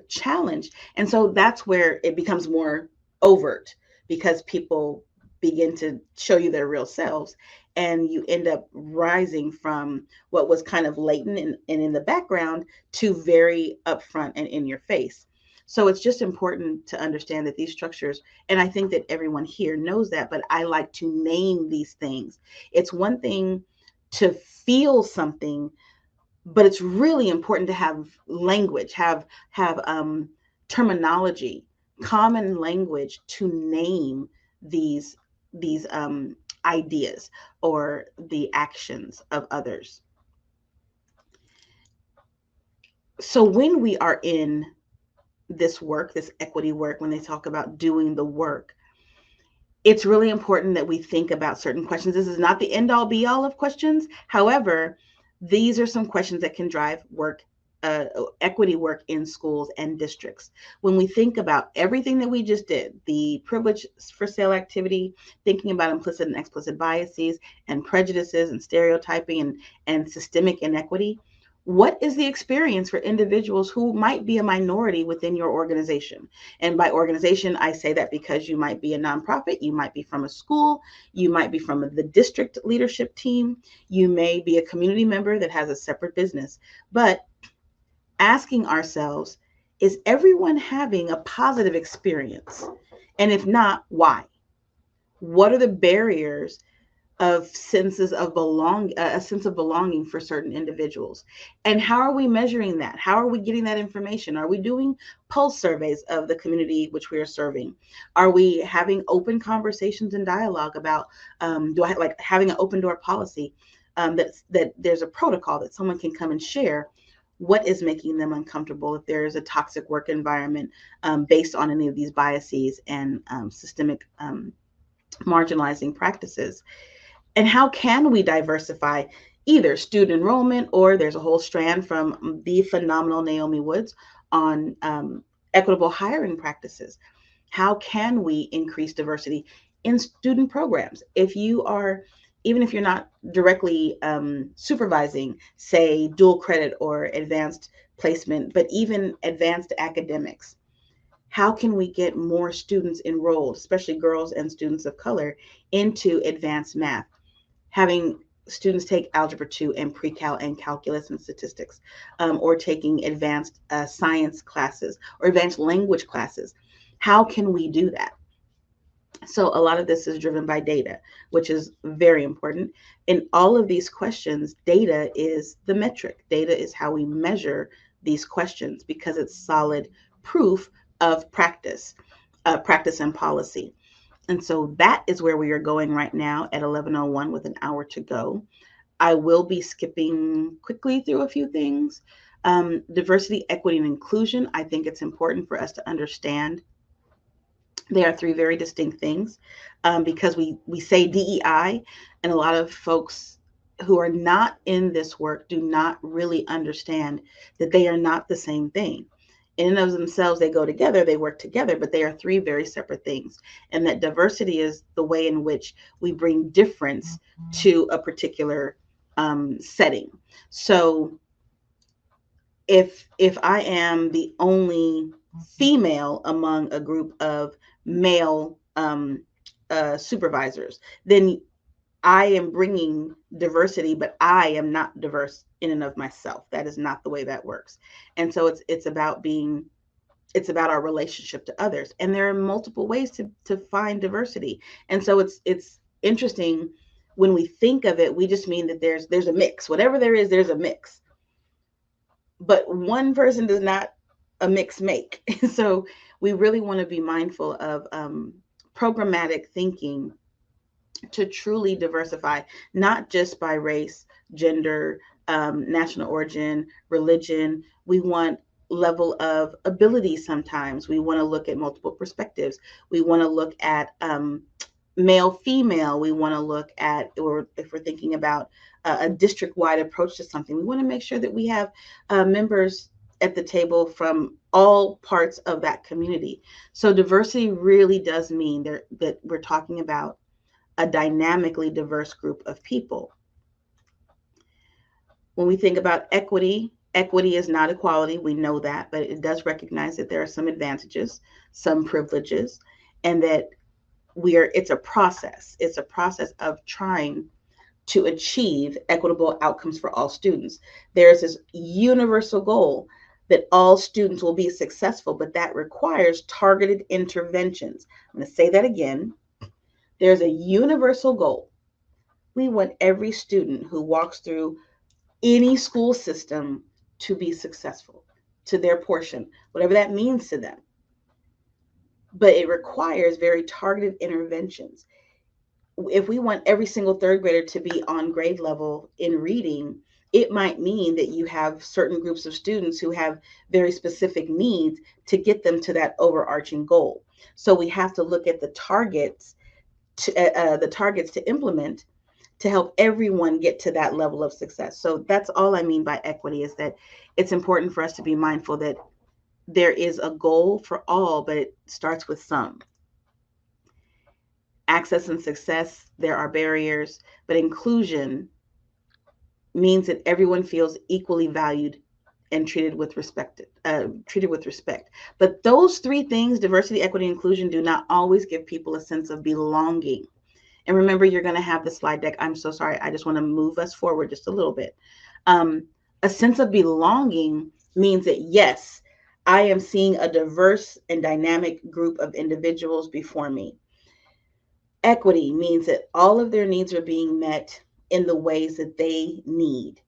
challenged. And so that's where it becomes more overt, because people begin to show you their real selves, and you end up rising from what was kind of latent and in the background to very upfront and in your face. So it's just important to understand that these structures, and I think that everyone here knows that, but I like to name these things. It's one thing to feel something, but it's really important to have language, have terminology, common language to name these ideas or the actions of others. So when we are in this work, this equity work, when they talk about doing the work, it's really important that we think about certain questions. This is not the end all be all of questions. However, these are some questions that can drive work, equity work in schools and districts. When we think about everything that we just did, the privilege for sale activity, thinking about implicit and explicit biases and prejudices and stereotyping and systemic inequity, what is the experience for individuals who might be a minority within your organization? And by organization, I say that because you might be a nonprofit, you might be from a school, you might be from the district leadership team, you may be a community member that has a separate business. But asking ourselves, is everyone having a positive experience? And if not, why? What are the barriers of senses of a sense of belonging for certain individuals? And how are we measuring that? How are we getting that information? Are we doing pulse surveys of the community which we are serving? Are we having open conversations and dialogue about, do I like having an open door policy, that there's a protocol that someone can come and share what is making them uncomfortable, if there is a toxic work environment based on any of these biases and systemic marginalizing practices? And how can we diversify either student enrollment, or there's a whole strand from the phenomenal Naomi Woods on equitable hiring practices. How can we increase diversity in student programs? Even if you're not directly supervising, say, dual credit or advanced placement, but even advanced academics, how can we get more students enrolled, especially girls and students of color, into advanced math? Having students take Algebra 2 and Pre-Cal and Calculus and Statistics, or taking advanced science classes or advanced language classes. How can we do that? So a lot of this is driven by data, which is very important. In all of these questions, data is the metric. Data is how we measure these questions, because it's solid proof of practice and policy. And so that is where we are going right now at 11:01 with an hour to go. I will be skipping quickly through a few things. Diversity, equity, and inclusion. I think it's important for us to understand they are three very distinct things, because we say DEI, and a lot of folks who are not in this work do not really understand that they are not the same thing. in and of themselves, they go together, they work together, but they are three very separate things. And that diversity is the way in which we bring difference to a particular setting. So if I am the only female among a group of male supervisors, then I am bringing diversity, but I am not diverse in and of myself. That is not the way that works. And so it's about our relationship to others. And there are multiple ways to find diversity. And so it's interesting when we think of it, we just mean that there's a mix. Whatever there is, there's a mix. But one person does not a mix make. So we really want to be mindful of programmatic thinking to truly diversify, not just by race, gender, national origin, religion. We want level of ability sometimes. We want to look at multiple perspectives. We want to look at male, female. We want to look at, or if we're thinking about a district-wide approach to something, we want to make sure that we have members at the table from all parts of that community. So diversity really does mean that we're talking about a dynamically diverse group of people. When we think about equity, equity is not equality. We know that, but it does recognize that there are some advantages, some privileges, and that it's a process. It's a process of trying to achieve equitable outcomes for all students. There's this universal goal that all students will be successful, but that requires targeted interventions. I'm going to say that again. There's a universal goal. We want every student who walks through any school system to be successful to their portion, whatever that means to them. But it requires very targeted interventions. If we want every single third grader to be on grade level in reading, it might mean that you have certain groups of students who have very specific needs to get them to that overarching goal. So we have to look at the targets to implement to help everyone get to that level of success. So that's all I mean by equity, is that it's important for us to be mindful that there is a goal for all, but it starts with some. Access and success, there are barriers, but inclusion means that everyone feels equally valued and treated with respect. But those three things, diversity, equity, inclusion, do not always give people a sense of belonging. And remember, you're going to have the slide deck. I'm so sorry. I just want to move us forward just a little bit. A sense of belonging means that, yes, I am seeing a diverse and dynamic group of individuals before me. Equity means that all of their needs are being met in the ways that they need.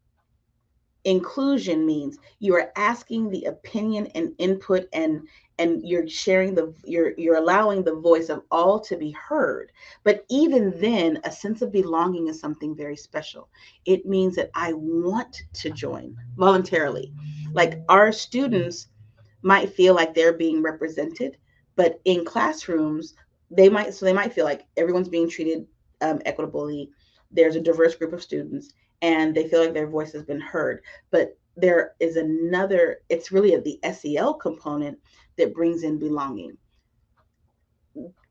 Inclusion means you are asking the opinion and input, and you're sharing you're allowing the voice of all to be heard. But even then, a sense of belonging is something very special. It means that I want to join voluntarily. Like, our students might feel like they're being represented, but in classrooms, they might feel like everyone's being treated equitably. There's a diverse group of students, and they feel like their voice has been heard. But there is it's really the SEL component that brings in belonging.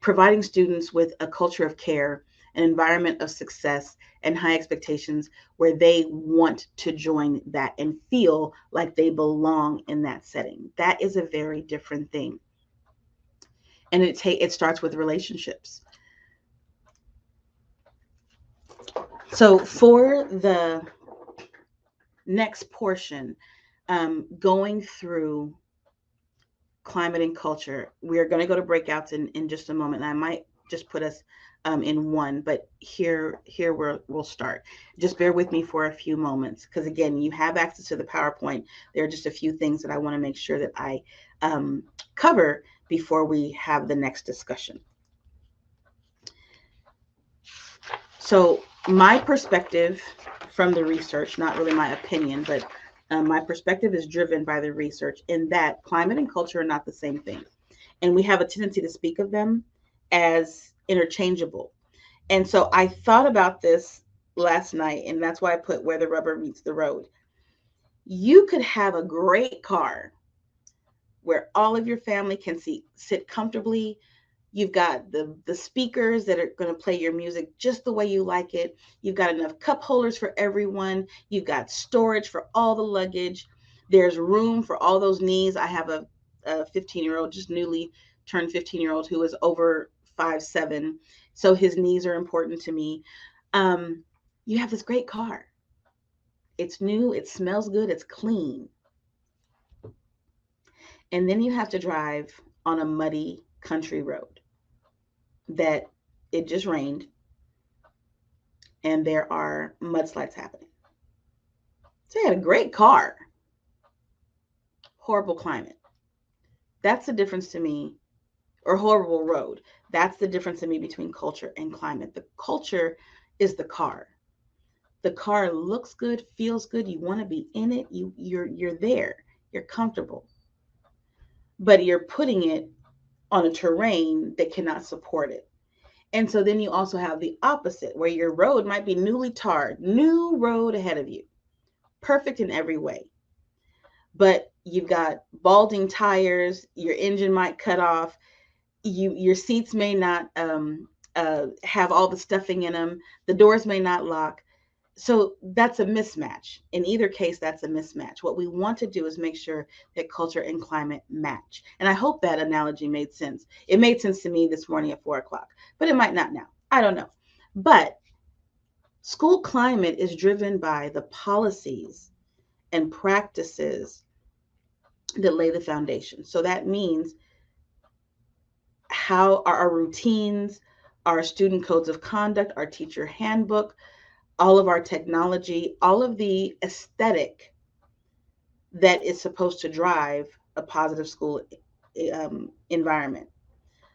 Providing students with a culture of care, an environment of success, and high expectations where they want to join that and feel like they belong in that setting. That is a very different thing. And it starts with relationships. So for the next portion, going through climate and culture, we are going to go to breakouts in just a moment. And I might just put us in one, but here we'll start. Just bear with me for a few moments, because again, you have access to the PowerPoint. There are just a few things that I want to make sure that I cover before we have the next discussion. So my perspective from the research, not really my opinion, but my perspective is driven by the research, in that climate and culture are not the same thing. And we have a tendency to speak of them as interchangeable. And so I thought about this last night, and that's why I put where the rubber meets the road. You could have a great car where all of your family can sit comfortably. You've got the speakers that are going to play your music just the way you like it. You've got enough cup holders for everyone. You've got storage for all the luggage. There's room for all those knees. I have a 15-year-old, just newly turned 15-year-old, who is over 5'7", so his knees are important to me. You have this great car. It's new, it smells good, it's clean. And then you have to drive on a muddy country road that it just rained and there are mudslides happening. So you had a great car, horrible climate. That's the difference to me, or horrible road. That's the difference to me between culture and climate. The culture is the car. The car looks good, feels good. You want to be in it. You're there. You're comfortable. But you're putting it on a terrain that cannot support it. And so then you also have the opposite, where your road might be newly tarred, new road ahead of you, perfect in every way. But you've got balding tires, your engine might cut off, your seats may not have all the stuffing in them, the doors may not lock. So that's a mismatch. In either case, that's a mismatch. What we want to do is make sure that culture and climate match. And I hope that analogy made sense. It made sense to me this morning at 4 o'clock, but it might not now. I don't know. But school climate is driven by the policies and practices that lay the foundation. So that means how are our routines, our student codes of conduct, our teacher handbook, all of our technology, all of the aesthetic that is supposed to drive a positive school environment.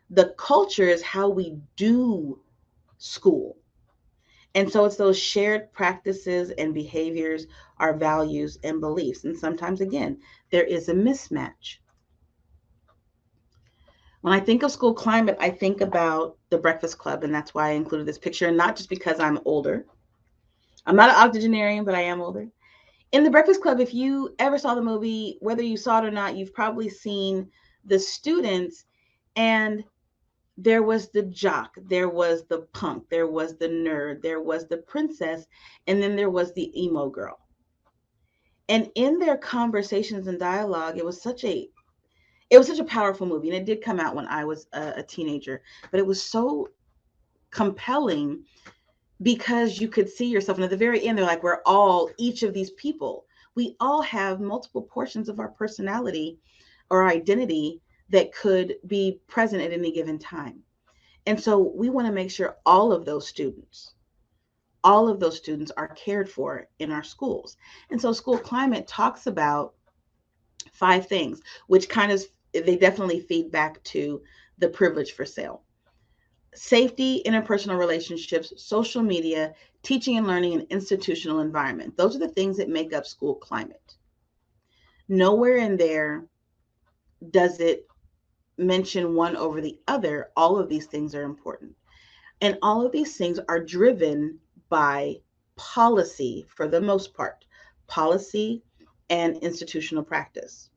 The culture is how we do school. And so it's those shared practices and behaviors, our values and beliefs. And sometimes, again, there is a mismatch. When I think of school climate, I think about the Breakfast Club, and that's why I included this picture, and not just because I'm older. I'm not an octogenarian, but I am older. In the Breakfast Club, if you ever saw the movie, whether you saw it or not, you've probably seen the students, and there was the jock, there was the punk, there was the nerd, there was the princess, and then there was the emo girl. And in their conversations and dialogue, it was such a powerful movie. And it did come out when I was a teenager, but it was so compelling because you could see yourself. And at the very end, they're like, we're all, each of these people, we all have multiple portions of our personality or identity that could be present at any given time. And so we want to make sure all of those students are cared for in our schools. And so school climate talks about 5 things, which they definitely feed back to the privilege for sale. Safety, interpersonal relationships, social media, teaching and learning, and institutional environment. Those are the things that make up school climate. Nowhere in there does it mention one over the other. All of these things are important. And all of these things are driven by policy for the most part, policy and institutional practice.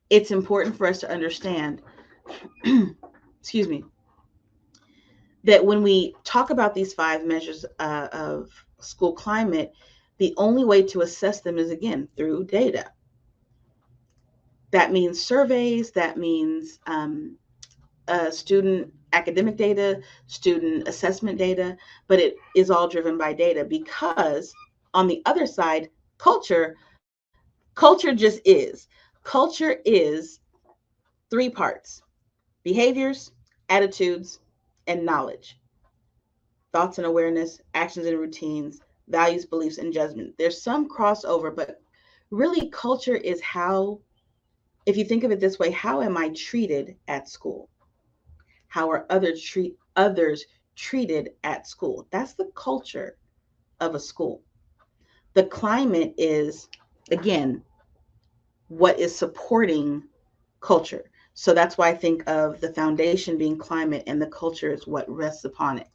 It's important for us to understand, excuse me, that when we talk about these 5 measures of school climate, the only way to assess them is, again, through data. That means surveys, that means student academic data, student assessment data, but it is all driven by data because on the other side, culture just is. Culture is 3 parts: behaviors, attitudes, and knowledge. Thoughts and awareness, actions and routines, values, beliefs, and judgment. There's some crossover, but really culture is how, if you think of it this way, how am I treated at school? How are others treated at school? That's the culture of a school. The climate is, again, what is supporting culture. So that's why I think of the foundation being climate and the culture is what rests upon it.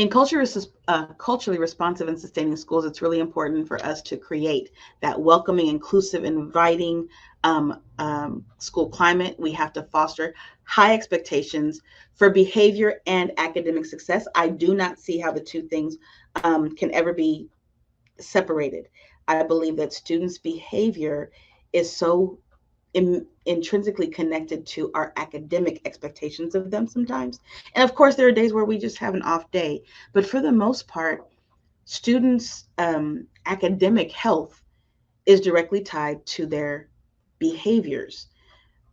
In culturally responsive and sustaining schools, it's really important for us to create that welcoming, inclusive, inviting school climate. We have to foster high expectations for behavior and academic success. I do not see how the two things can ever be separated. I believe that students' behavior is so intrinsically connected to our academic expectations of them sometimes. And of course, there are days where we just have an off day. But for the most part, students' academic health is directly tied to their behaviors.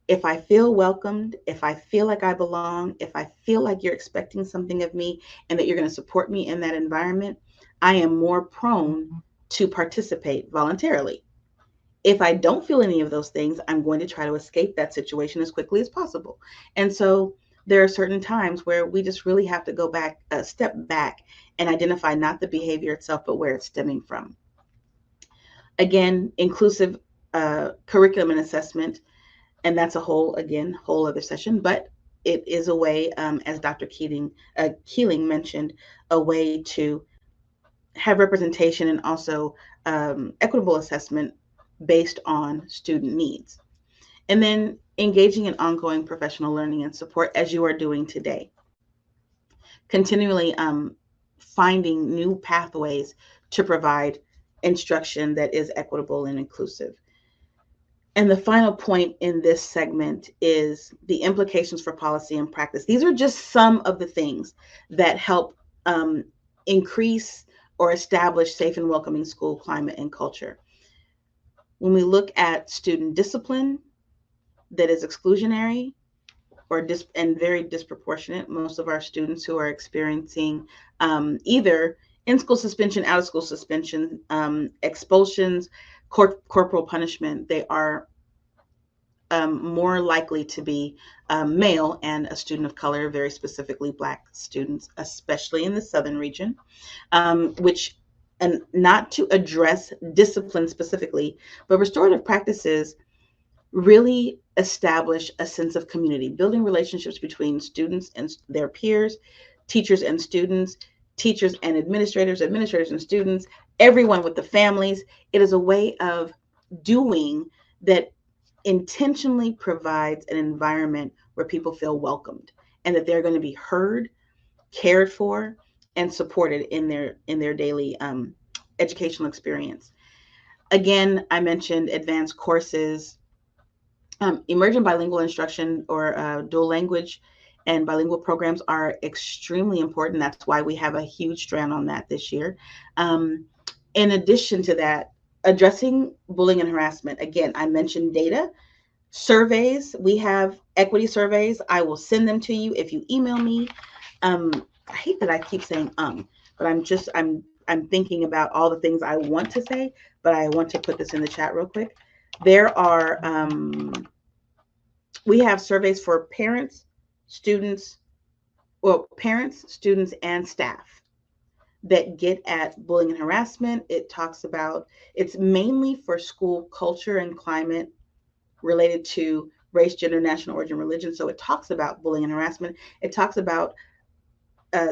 If I feel welcomed, if I feel like I belong, if I feel like you're expecting something of me and that you're going to support me in that environment, I am more prone to participate voluntarily. If I don't feel any of those things, I'm going to try to escape that situation as quickly as possible. And so there are certain times where we just really have to go back, step back, and identify not the behavior itself, but where it's stemming from. Again, inclusive curriculum and assessment, and that's a whole other session, but it is a way, as Dr. Keeling mentioned, a way to have representation and also equitable assessment based on student needs. And then engaging in ongoing professional learning and support, as you are doing today. Continually finding new pathways to provide instruction that is equitable and inclusive. And the final point in this segment is the implications for policy and practice. These are just some of the things that help increase or establish safe and welcoming school climate and culture. When we look at student discipline that is exclusionary and very disproportionate, most of our students who are experiencing either in-school suspension, out-of-school suspension, expulsions, corporal punishment, they are more likely to be male and a student of color, very specifically Black students, especially in the southern region, and not to address discipline specifically, but restorative practices really establish a sense of community, building relationships between students and their peers, teachers and students, teachers and administrators, administrators and students, everyone with the families. It is a way of doing that intentionally provides an environment where people feel welcomed and that they're going to be heard, cared for, and supported in their daily educational experience. Again, I mentioned advanced courses, emergent bilingual instruction or dual language and bilingual programs are extremely important. That's why we have a huge strand on that this year. In addition to that, addressing bullying and harassment. Again, I mentioned data, surveys. We have equity surveys. I will send them to you if you email me. I hate that I keep saying but I'm thinking about all the things I want to say, but I want to put this in the chat real quick. There are we have surveys for parents, students, and staff that get at bullying and harassment. It talks about, it's mainly for school culture and climate related to race, gender, national origin, religion. So it talks about bullying and harassment. It talks about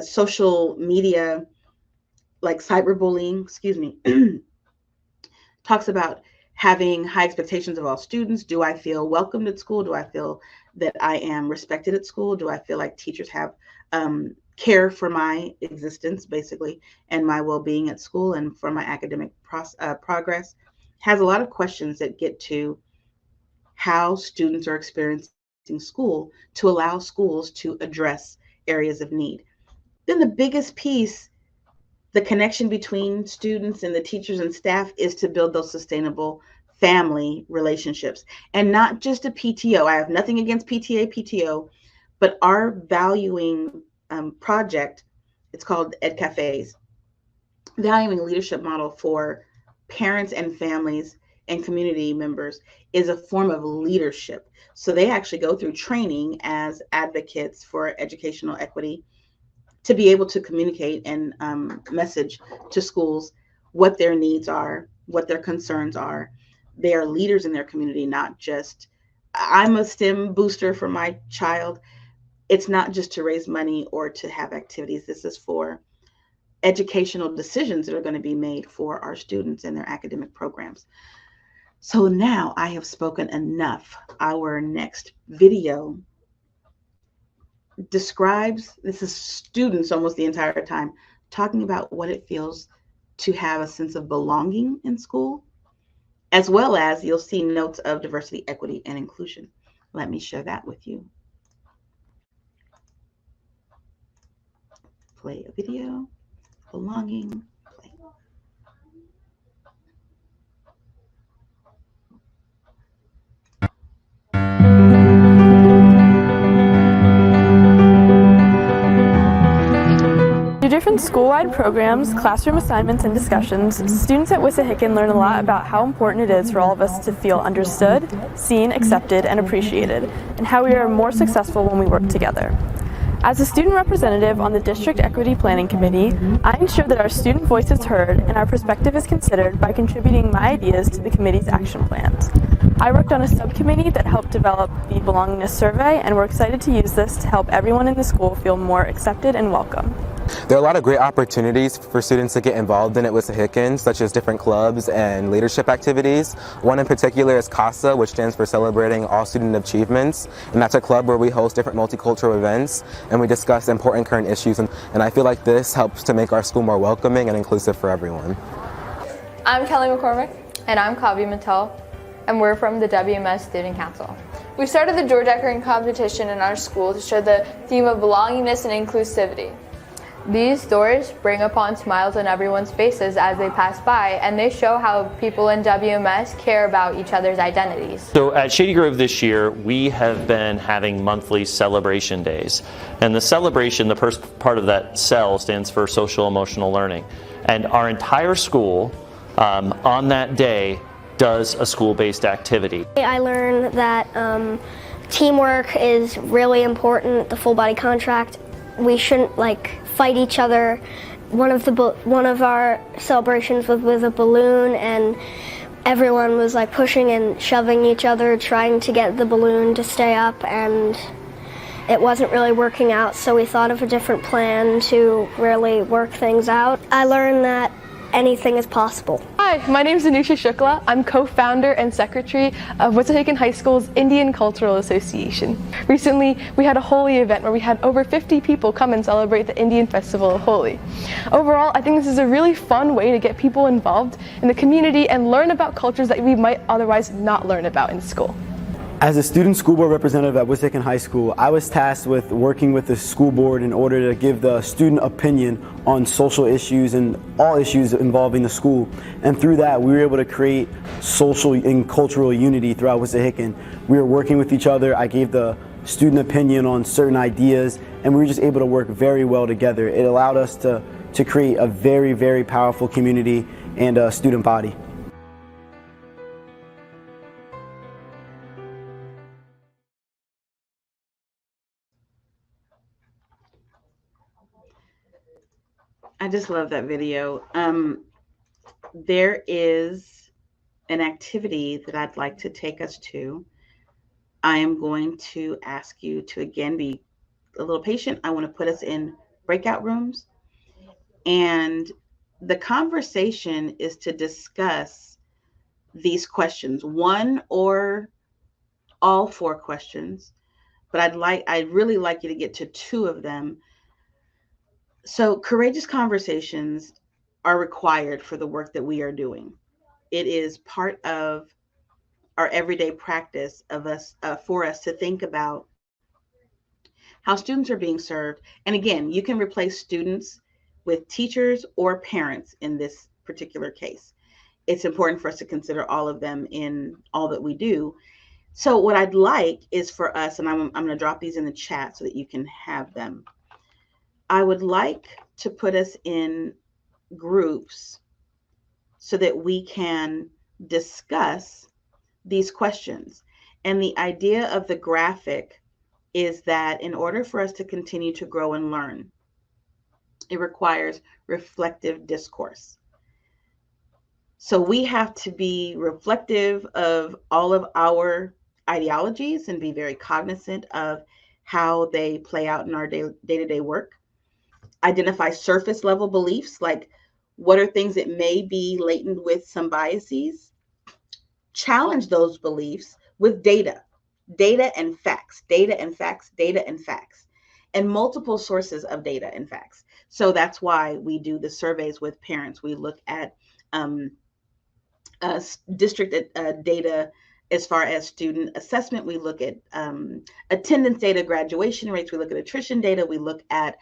social media, like cyberbullying, talks about having high expectations of all students. Do I feel welcomed at school? Do I feel that I am respected at school? Do I feel like teachers have care for my existence, basically, and my well-being at school and for my academic progress? Has a lot of questions that get to how students are experiencing school to allow schools to address areas of need. Then the biggest piece, the connection between students and the teachers and staff, is to build those sustainable family relationships, and not just a PTO. I have nothing against PTA, PTO, but our valuing project, it's called Ed Cafes, valuing leadership model for parents and families and community members, is a form of leadership. So they actually go through training as advocates for educational equity to be able to communicate and message to schools what their needs are, what their concerns are. They are leaders in their community, not just, I'm a STEM booster for my child. It's not just to raise money or to have activities. This is for educational decisions that are going to be made for our students and their academic programs. So now I have spoken enough. Our next video describes, this is students almost the entire time, talking about what it feels to have a sense of belonging in school, as well as you'll see notes of diversity, equity, and inclusion. Let me share that with you. Play a video, belonging, play. Through different school-wide programs, classroom assignments, and discussions, students at Wissahickon learn a lot about how important it is for all of us to feel understood, seen, accepted, and appreciated, and how we are more successful when we work together. As a student representative on the District Equity Planning Committee, I ensure that our student voice is heard and our perspective is considered by contributing my ideas to the committee's action plans. I worked on a subcommittee that helped develop the Belongingness Survey, and we're excited to use this to help everyone in the school feel more accepted and welcome. There are a lot of great opportunities for students to get involved in at Wissahickon, such as different clubs and leadership activities. One in particular is CASA, which stands for Celebrating All Student Achievements, and that's a club where we host different multicultural events and we discuss important current issues, and I feel like this helps to make our school more welcoming and inclusive for everyone. I'm Kelly McCormick. And I'm Kavi Mattel, and we're from the WMS Student Council. We started the George Deckering competition in our school to show the theme of belongingness and inclusivity. These stories bring upon smiles on everyone's faces as they pass by, and they show how people in WMS care about each other's identities. So at Shady Grove this year, we have been having monthly celebration days. And the celebration, the first part of that CEL stands for social emotional learning. And our entire school on that day does a school-based activity. I learned that teamwork is really important, the full body contract. We shouldn't fight each other. One of our celebrations was with a balloon, and everyone was pushing and shoving each other, trying to get the balloon to stay up, and it wasn't really working out, so we thought of a different plan to really work things out. I learned that anything is possible. Hi, my name is Anusha Shukla. I'm co-founder and secretary of Wissahickon High School's Indian Cultural Association. Recently, we had a Holi event where we had over 50 people come and celebrate the Indian Festival of Holi. Overall, I think this is a really fun way to get people involved in the community and learn about cultures that we might otherwise not learn about in school. As a student school board representative at Wissahickon High School, I was tasked with working with the school board in order to give the student opinion on social issues and all issues involving the school. And through that, we were able to create social and cultural unity throughout Wissahickon. We were working with each other. I gave the student opinion on certain ideas, and we were just able to work very well together. It allowed us to create a very, very powerful community and a student body. I just love that video. There is an activity that I'd like to take us to. I am going to ask you to again be a little patient. I want to put us in breakout rooms, and the conversation is to discuss these questions, one or all four questions, but I'd really like you to get to two of them. So courageous conversations are required for the work that we are doing. It is part of our everyday practice of us for us to think about how students are being served. And again, you can replace students with teachers or parents in this particular case. It's important for us to consider all of them in all that we do. So what I'd like is for us, and I'm going to drop these in the chat so that you can have them. I would like to put us in groups so that we can discuss these questions. And the idea of the graphic is that in order for us to continue to grow and learn, it requires reflective discourse. So we have to be reflective of all of our ideologies and be very cognizant of how they play out in our day-to-day work. identify surface level beliefs, like what are things that may be latent with some biases, challenge those beliefs with data and facts, data and facts, data and facts, and multiple sources of data and facts. So that's why we do the surveys with parents. We look at district data as far as student assessment. We look at attendance data, graduation rates. We look at attrition data. We look at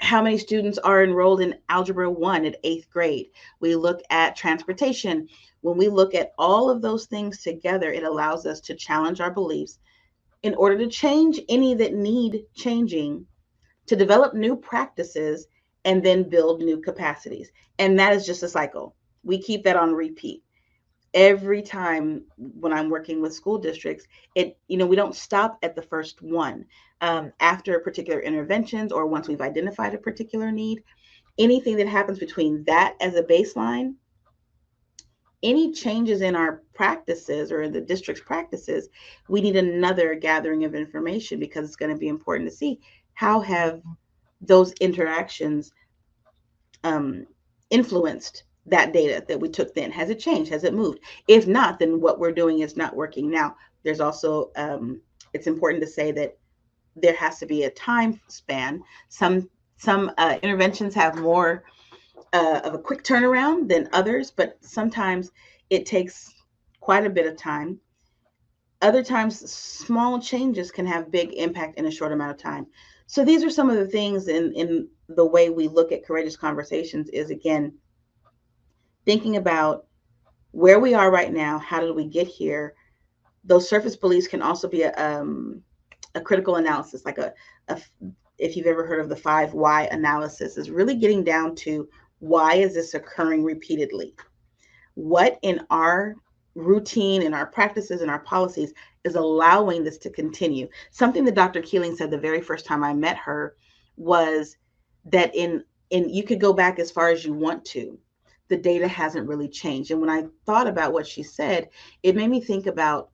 how many students are enrolled in Algebra 1 at 8th grade. We look at transportation. When we look at all of those things together, it allows us to challenge our beliefs in order to change any that need changing, to develop new practices, and then build new capacities. And that is just a cycle. We keep that on repeat. Every time when I'm working with school districts, we don't stop at the first one. After particular interventions or once we've identified a particular need, anything that happens between that as a baseline, any changes in our practices or in the district's practices, we need another gathering of information, because it's going to be important to see how have those interactions influenced that data that we took then. Has it changed? Has it moved? If not, then what we're doing is not working. Now, there's also, it's important to say that there has to be a time span. Some interventions have more of a quick turnaround than others, but sometimes it takes quite a bit of time. Other times, small changes can have big impact in a short amount of time. So these are some of the things in the way we look at courageous conversations is, again, thinking about where we are right now. How did we get here? Those surface beliefs can also be a critical analysis, like if you've ever heard of the 5 why analysis, is really getting down to why is this occurring repeatedly? What in our routine, in our practices, in our policies is allowing this to continue? Something that Dr. Keeling said the very first time I met her was that in you could go back as far as you want to, the data hasn't really changed. And when I thought about what she said, it made me think about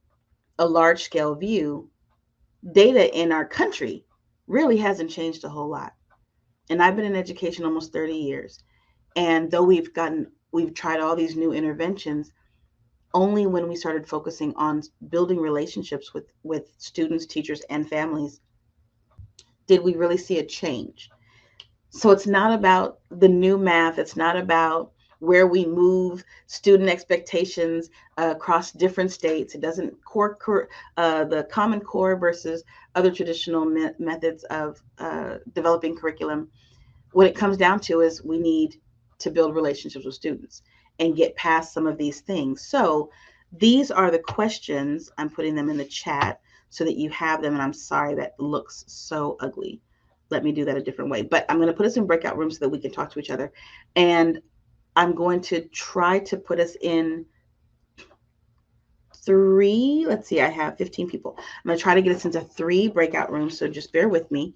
a large scale view. Data in our country really hasn't changed a whole lot. And I've been in education almost 30 years. And though we've tried all these new interventions, only when we started focusing on building relationships with students, teachers, and families did we really see a change. So it's not about the new math. It's not about where we move student expectations across different states. It doesn't the Common Core versus other traditional methods of developing curriculum. What it comes down to is we need to build relationships with students and get past some of these things. So these are the questions. I'm putting them in the chat so that you have them. And I'm sorry that looks so ugly. Let me do that a different way. But I'm going to put us in breakout rooms so that we can talk to each other. And I'm going to try to put us in 3. Let's see, I have 15 people. I'm going to try to get us into 3 breakout rooms. So just bear with me.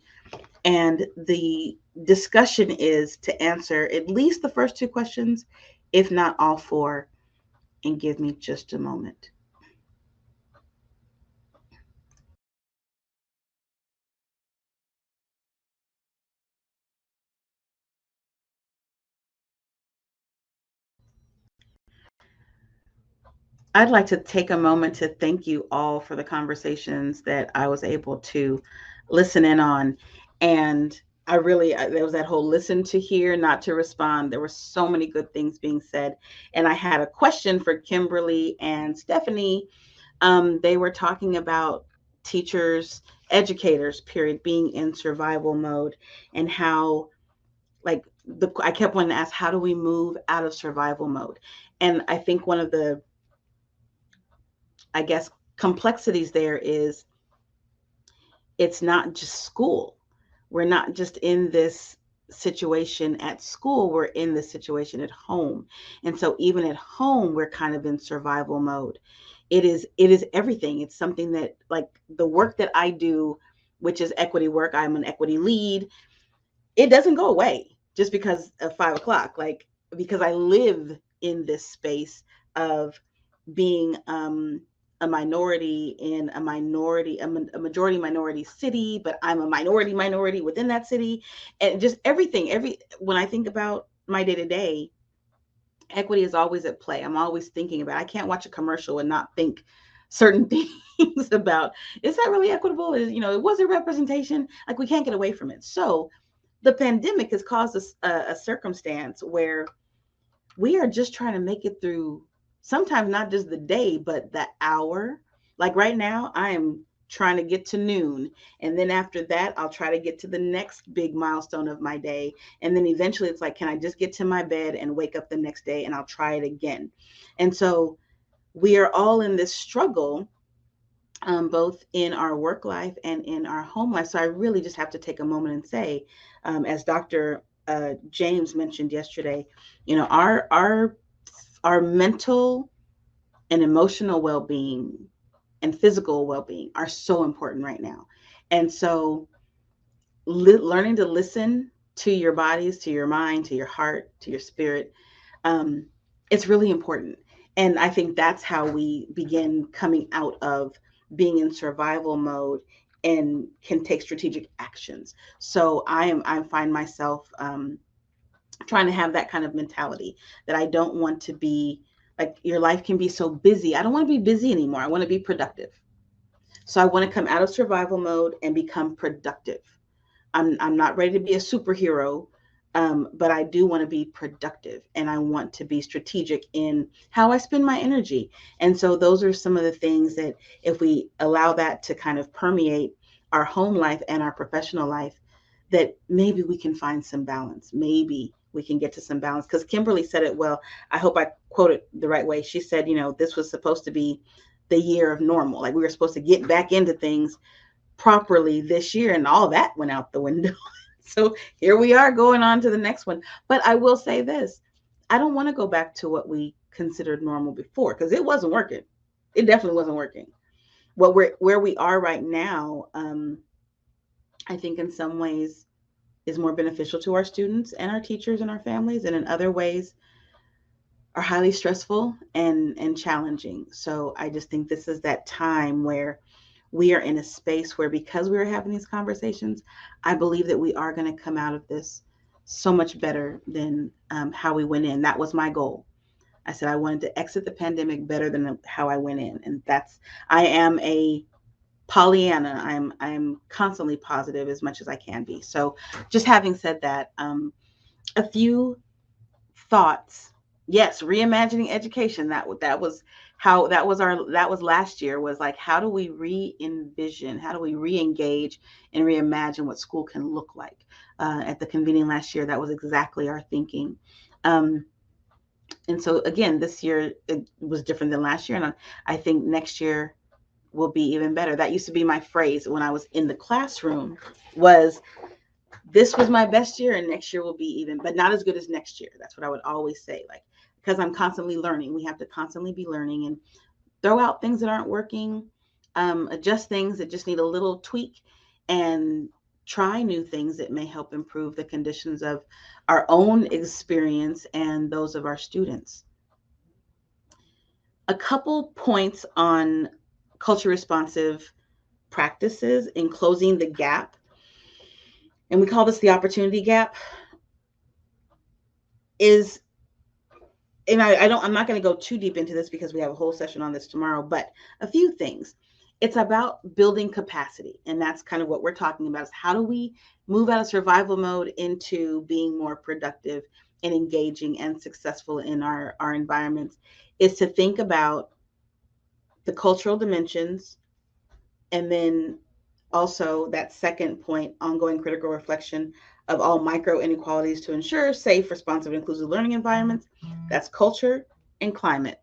And the discussion is to answer at least the first 2 questions, if not all 4. And give me just a moment. I'd like to take a moment to thank you all for the conversations that I was able to listen in on. And there was that whole listen to hear, not to respond. There were so many good things being said. And I had a question for Kimberly and Stephanie. They were talking about teachers, educators, period, being in survival mode, and how, I kept wanting to ask, how do we move out of survival mode? And I think one of the, complexities there is it's not just school. We're not just in this situation at school, we're in this situation at home. And so even at home, we're kind of in survival mode. It is everything. It's something that, like the work that I do, which is equity work, I'm an equity lead. It doesn't go away just because of 5 o'clock, because I live in this space of being a minority in a majority minority city, but I'm a minority within that city. And just everything, when I think about my day to day, equity is always at play. I'm always thinking about, I can't watch a commercial and not think certain things about, is that really equitable? Was it representation? Like, we can't get away from it. So the pandemic has caused us a circumstance where we are just trying to make it through, sometimes not just the day, but the hour. Like right now, I am trying to get to noon. And then after that, I'll try to get to the next big milestone of my day. And then eventually it's like, can I just get to my bed and wake up the next day, and I'll try it again. And so we are all in this struggle, both in our work life and in our home life. So I really just have to take a moment and say, as Dr. James mentioned yesterday, our mental and emotional well-being and physical well-being are so important right now. And so learning to listen to your bodies, to your mind, to your heart, to your spirit, it's really important. And I think that's how we begin coming out of being in survival mode and can take strategic actions. So I find myself trying to have that kind of mentality, that I don't want to be like, your life can be so busy. I don't want to be busy anymore. I want to be productive. So I want to come out of survival mode and become productive. I'm not ready to be a superhero, but I do want to be productive, and I want to be strategic in how I spend my energy. And so those are some of the things that, if we allow that to kind of permeate our home life and our professional life, that maybe we can find some balance. Maybe we can get to some balance. Because Kimberly said it well. I hope I quoted the right way. She said, this was supposed to be the year of normal. Like, we were supposed to get back into things properly this year, and all that went out the window. So here we are going on to the next one. But I will say this, I don't want to go back to what we considered normal before, because it wasn't working. It definitely wasn't working. Where we are right now, I think in some ways is more beneficial to our students and our teachers and our families, and in other ways are highly stressful and challenging. So I just think this is that time where we are in a space where, because we are having these conversations, I believe that we are going to come out of this so much better than how we went in. That was my goal. I said I wanted to exit the pandemic better than how I went in. And I am a Pollyanna. I'm constantly positive as much as I can be. So just having said that, a few thoughts. Yes, reimagining education. That was last year, was like, how do we re-envision, how do we re-engage and reimagine what school can look like? At the convening last year, that was exactly our thinking. And so again, this year it was different than last year, and I think next year will be even better. That used to be my phrase when I was in the classroom, was this was my best year, and next year will be even, but not as good as next year. That's what I would always say, like, because I'm constantly learning. We have to constantly be learning and throw out things that aren't working, adjust things that just need a little tweak, and try new things that may help improve the conditions of our own experience and those of our students. A couple points on culture responsive practices in closing the gap, and we call this the opportunity gap, is, and I'm not going to go too deep into this because we have a whole session on this tomorrow, but a few things. It's about building capacity. And that's kind of what we're talking about, is how do we move out of survival mode into being more productive and engaging and successful in our environments, is to think about the cultural dimensions, and then also that second point, ongoing critical reflection of all micro inequalities to ensure safe, responsive, inclusive learning environments. That's culture and climate.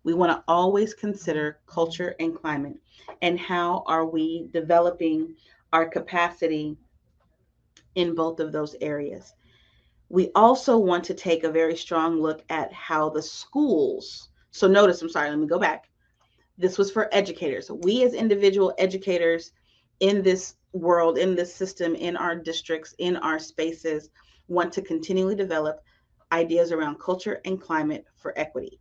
We want to always consider culture and climate, and how are we developing our capacity in both of those areas. We also want to take a very strong look at how the schools, so notice, I'm sorry, let me go back. This was for educators. We as individual educators in this world, in this system, in our districts, in our spaces, want to continually develop ideas around culture and climate for equity.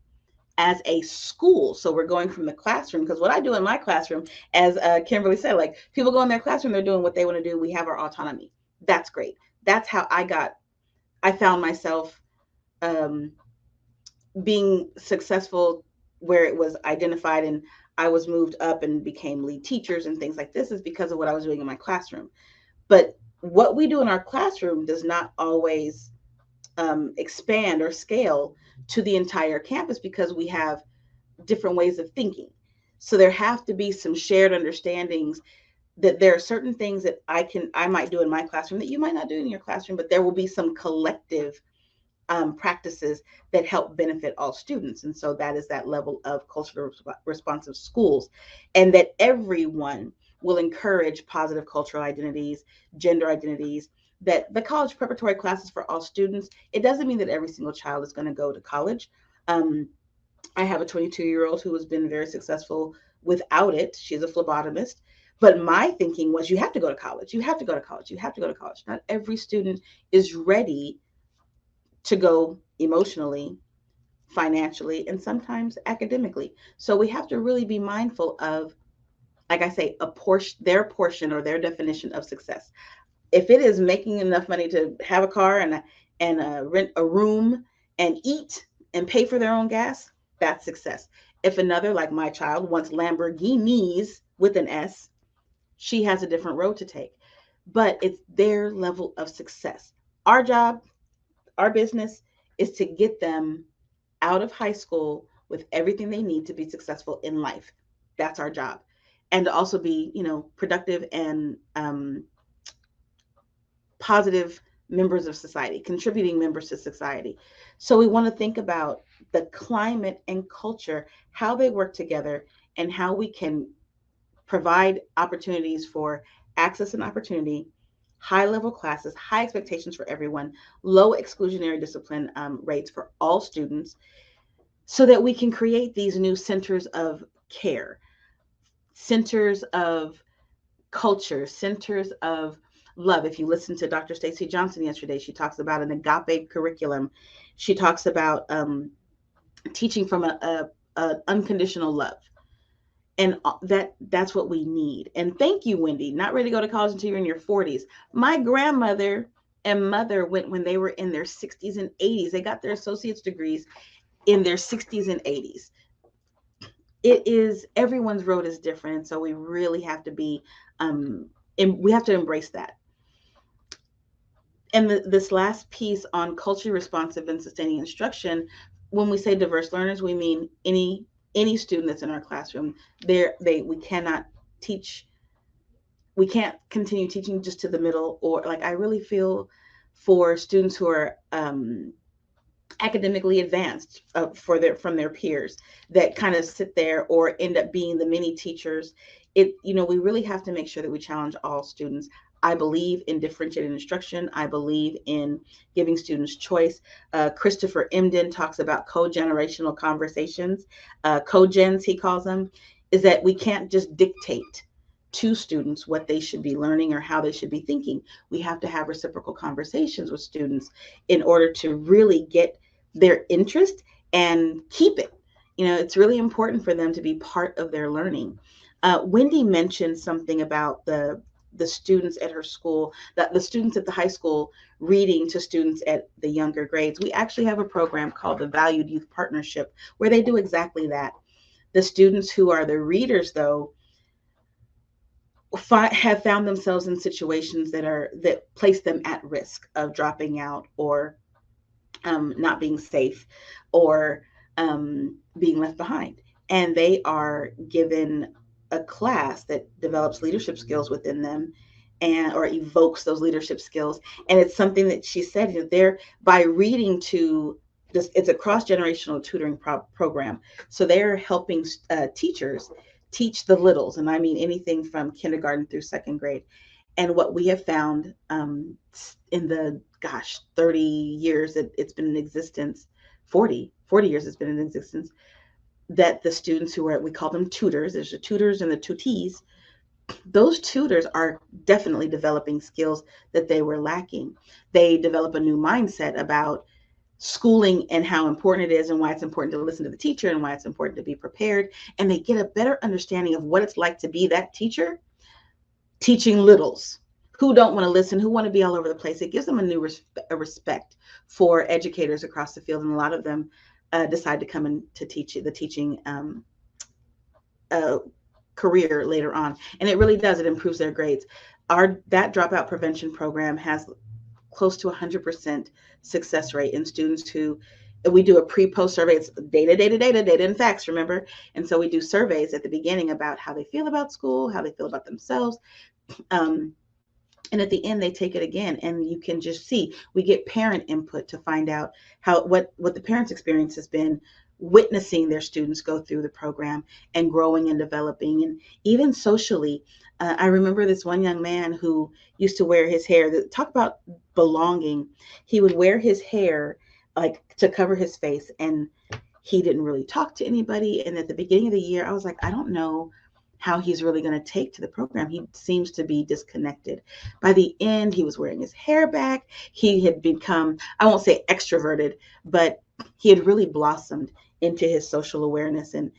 as a school. So we're going from the classroom, because what I do in my classroom, as Kimberly said, like people go in their classroom, they're doing what they want to do. We have our autonomy. That's great. That's how I found myself being successful, where it was identified and I was moved up and became lead teachers and things like this, is because of what I was doing in my classroom. But what we do in our classroom does not always expand or scale to the entire campus, because we have different ways of thinking. So there have to be some shared understandings that there are certain things that I might do in my classroom that you might not do in your classroom, but there will be some collective practices that help benefit all students. And so that is that level of culturally responsive schools, and that everyone will encourage positive cultural identities, gender identities, that the college preparatory classes for all students, it doesn't mean that every single child is going to go to college. I have a 22-year-old who has been very successful without it. She's a phlebotomist. But my thinking was, you have to go to college. You have to go to college. You have to go to college. Not every student is ready to go emotionally, financially, and sometimes academically. So we have to really be mindful of, like I say, their portion or their definition of success. If it is making enough money to have a car and rent a room and eat and pay for their own gas, that's success. If another, like my child, wants Lamborghinis with an S, she has a different road to take. But it's their level of success. Our job, our business, is to get them out of high school with everything they need to be successful in life. That's our job. And to also be, productive and positive members of society, contributing members to society. So we want to think about the climate and culture, how they work together, and how we can provide opportunities for access and opportunity, high level classes, high expectations for everyone, low exclusionary discipline rates for all students, so that we can create these new centers of care, centers of culture, centers of love. If you listen to Dr. Stacy Johnson yesterday, she talks about an agape curriculum. She talks about teaching from a unconditional love. And that's what we need. And thank you, Wendy. Not ready to go to college until you're in your 40s. My grandmother and mother went when they were in their 60s and 80s. They got their associate's degrees in their 60s and 80s. Everyone's road is different. So we really have to be, and we have to embrace that. And this last piece on culturally responsive and sustaining instruction, when we say diverse learners, we mean any student that's in our classroom. We can't continue teaching just to the middle, or like I really feel for students who are academically advanced from their peers that kind of sit there or end up being the mini teachers. We really have to make sure that we challenge all students. I believe in differentiated instruction. I believe in giving students choice. Christopher Emden talks about co-generational conversations, co-gens he calls them, is that we can't just dictate to students what they should be learning or how they should be thinking. We have to have reciprocal conversations with students in order to really get their interest and keep it. It's really important for them to be part of their learning. Wendy mentioned something about the students at her school, that the students at the high school reading to students at the younger grades. We actually have a program called the Valued Youth Partnership where they do exactly that. The students who are the readers, though, have found themselves in situations that place them at risk of dropping out or not being safe or being left behind. And they are given a class that develops leadership skills within them or evokes those leadership skills. And it's something that she said, they're by reading to this, it's a cross-generational tutoring program. So they're helping teachers teach the littles. And I mean anything from kindergarten through second grade. And what we have found in the 30 years that it's been in existence, 40 years it's been in existence, that the students who we call them tutors, there's the tutors and the tutees, those tutors are definitely developing skills that they were lacking. They develop a new mindset about schooling and how important it is and why it's important to listen to the teacher and why it's important to be prepared. And they get a better understanding of what it's like to be that teacher teaching littles who don't want to listen, who want to be all over the place. It gives them a new respect for educators across the field. And a lot of them decide to come into the teaching career later on. And it really does. It improves their grades. That dropout prevention program has close to 100% success rate in students who, we do a pre-post survey. It's data and facts, remember? And so we do surveys at the beginning about how they feel about school, how they feel about themselves. And at the end, they take it again, and you can just see, we get parent input to find out what the parents' experience has been witnessing their students go through the program and growing and developing. And even socially, I remember this one young man who used to wear his hair, talk about belonging. He would wear his hair like to cover his face, and he didn't really talk to anybody. And at the beginning of the year, I was like, I don't know how he's really going to take to the program. He seems to be disconnected. By the end, he was wearing his hair back. He had become, I won't say extroverted, but he had really blossomed into his social awareness and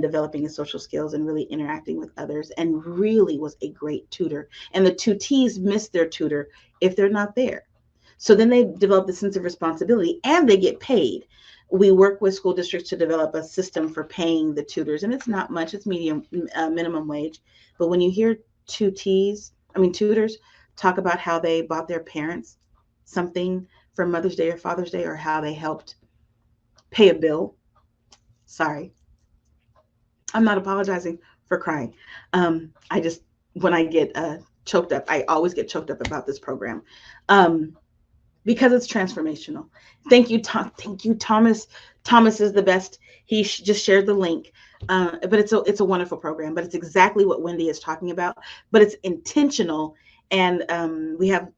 developing his social skills and really interacting with others, and really was a great tutor. And the tutees miss their tutor if they're not there. So then they develop the sense of responsibility, and they get paid. We work with school districts to develop a system for paying the tutors, and it's not much, it's minimum wage. But when you hear tutors talk about how they bought their parents something for Mother's Day or Father's Day, or how they helped pay a bill. Sorry, I'm not apologizing for crying. When I get choked up, I always get choked up about this program. Because it's transformational. Thank you, Thank you, Thomas. Thomas is the best. He just shared the link. But it's a wonderful program. But it's exactly what Wendy is talking about. But it's intentional, and we have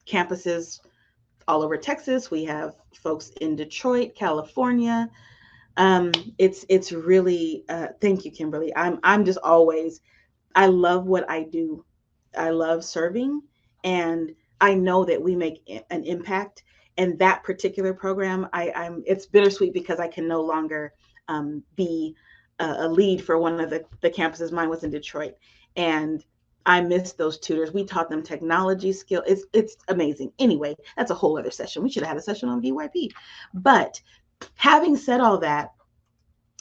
campuses all over Texas. We have folks in Detroit, California. It's really. Thank you, Kimberly. I'm just always. I love what I do. I love serving, and I know that we make an impact. And that particular program, it's bittersweet because I can no longer be a lead for one of the campuses. Mine was in Detroit, and I miss those tutors. We taught them technology skill. It's amazing. Anyway, that's a whole other session. We should have had a session on DEIB. But having said all that,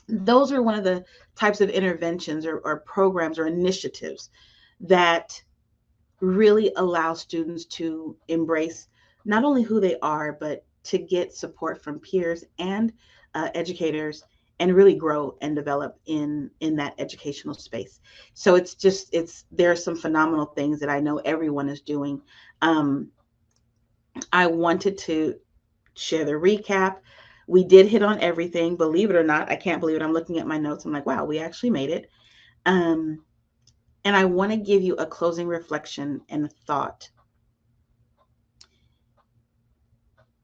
those are one of the types of interventions or programs or initiatives that really allow students to embrace not only who they are, but to get support from peers and educators, and really grow and develop in that educational space. So there are some phenomenal things that I know everyone is doing. I wanted to share the recap. We did hit on everything, believe it or not. I can't believe it. I'm looking at my notes. I'm like, wow, we actually made it. And I want to give you a closing reflection and thought.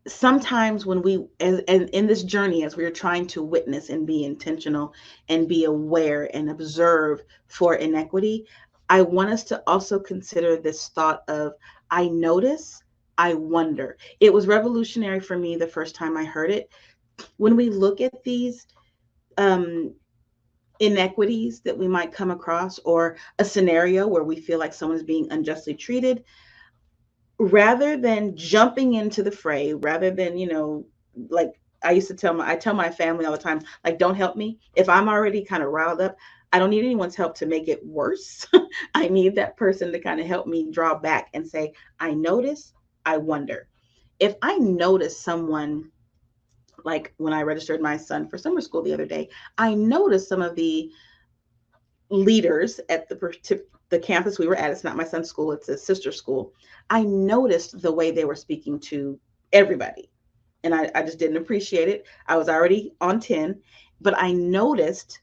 Sometimes when in this journey, as we are trying to witness and be intentional and be aware and observe for inequity, I want us to also consider this thought of, I notice, I wonder. It was revolutionary for me the first time I heard it. When we look at these inequities that we might come across, or a scenario where we feel like someone's being unjustly treated, rather than jumping into the fray, rather than, like I tell my family all the time, like, don't help me. If I'm already kind of riled up, I don't need anyone's help to make it worse. I need that person to kind of help me draw back and say, I notice, I wonder. If I notice someone, like when I registered my son for summer school the other day, I noticed some of the leaders at the campus we were at. It's not my son's school, it's a sister school. I noticed the way they were speaking to everybody. And I just didn't appreciate it. I was already on 10, but I noticed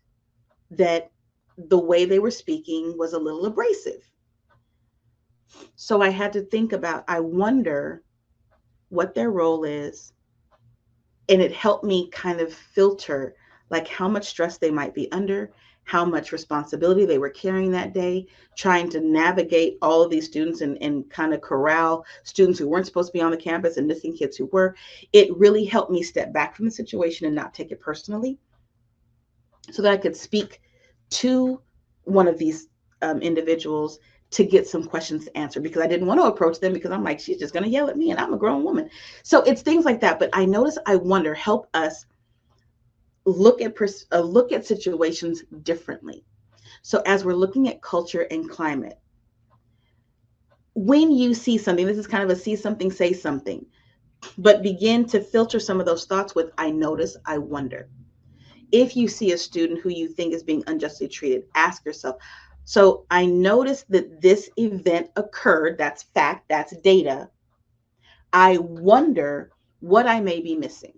that the way they were speaking was a little abrasive. So I had to think about, I wonder what their role is. And it helped me kind of filter, like how much stress they might be under, how much responsibility they were carrying that day, trying to navigate all of these students and kind of corral students who weren't supposed to be on the campus and missing kids who were. It really helped me step back from the situation and not take it personally, so that I could speak to one of these individuals to get some questions answered, because I didn't want to approach them because I'm like, she's just going to yell at me and I'm a grown woman. So it's things like that. But I notice, I wonder, help us look at situations differently. So as we're looking at culture and climate, when you see something, this is kind of a see something, say something, but begin to filter some of those thoughts with I notice, I wonder. If you see a student who you think is being unjustly treated, ask yourself, so I noticed that this event occurred, that's fact, that's data. I wonder what I may be missing.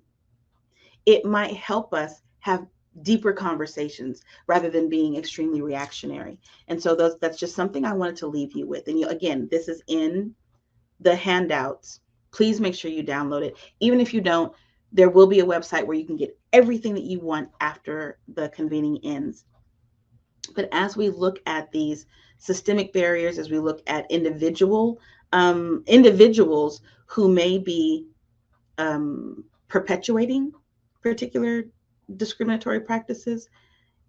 It might help us have deeper conversations rather than being extremely reactionary. And so that's just something I wanted to leave you with. And again, this is in the handouts. Please make sure you download it. Even if you don't, there will be a website where you can get everything that you want after the convening ends. But as we look at these systemic barriers, as we look at individuals who may be perpetuating particular discriminatory practices,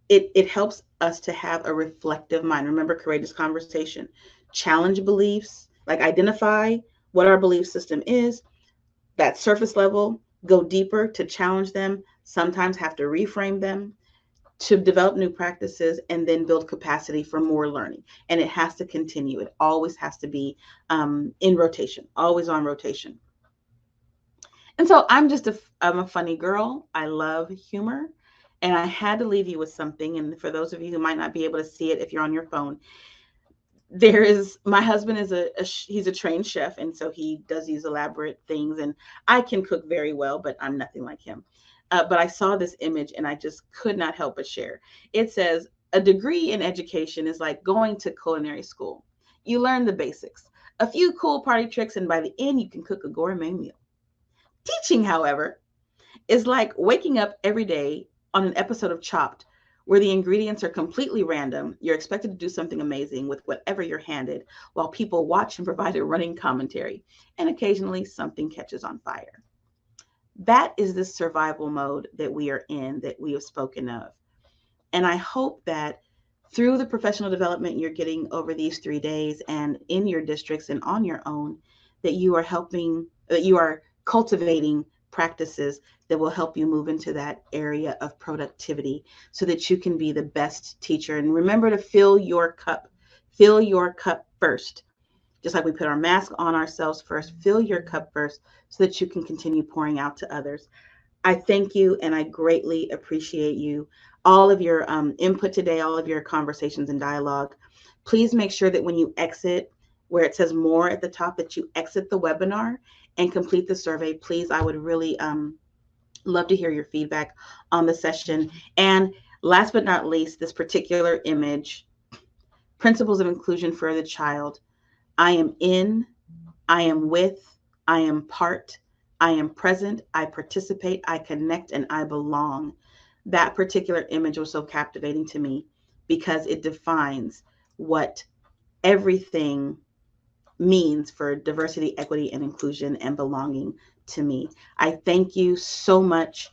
it helps us to have a reflective mind. Remember, courageous conversation. Challenge beliefs, like identify what our belief system is, that surface level, go deeper to challenge them, sometimes have to reframe them, to develop new practices, and then build capacity for more learning. And it has to continue. It always has to be in rotation, always on rotation. And so I'm a funny girl. I love humor. And I had to leave you with something. And for those of you who might not be able to see it if you're on your phone, my husband is he's a trained chef. And so he does these elaborate things. And I can cook very well, but I'm nothing like him. But I saw this image and I just could not help but share. It says, a degree in education is like going to culinary school. You learn the basics, a few cool party tricks, and by the end you can cook a gourmet meal. Teaching, however, is like waking up every day on an episode of Chopped, where the ingredients are completely random. You're expected to do something amazing with whatever you're handed, while people watch and provide a running commentary, and occasionally something catches on fire. That is the survival mode that we are in, that we have spoken of. And I hope that through the professional development you're getting over these 3 days and in your districts and on your own, that you are cultivating practices that will help you move into that area of productivity so that you can be the best teacher. And remember to fill your cup first. Just like we put our mask on ourselves first, fill your cup first so that you can continue pouring out to others. I thank you and I greatly appreciate you. All of your input today, all of your conversations and dialogue. Please make sure that when you exit, where it says more at the top, that you exit the webinar and complete the survey. Please, I would really love to hear your feedback on the session. And last but not least, this particular image, Principles of Inclusion for the Child. I am in, I am with, I am part, I am present, I participate, I connect, and I belong. That particular image was so captivating to me because it defines what everything means for diversity, equity, and inclusion and belonging to me. I thank you so much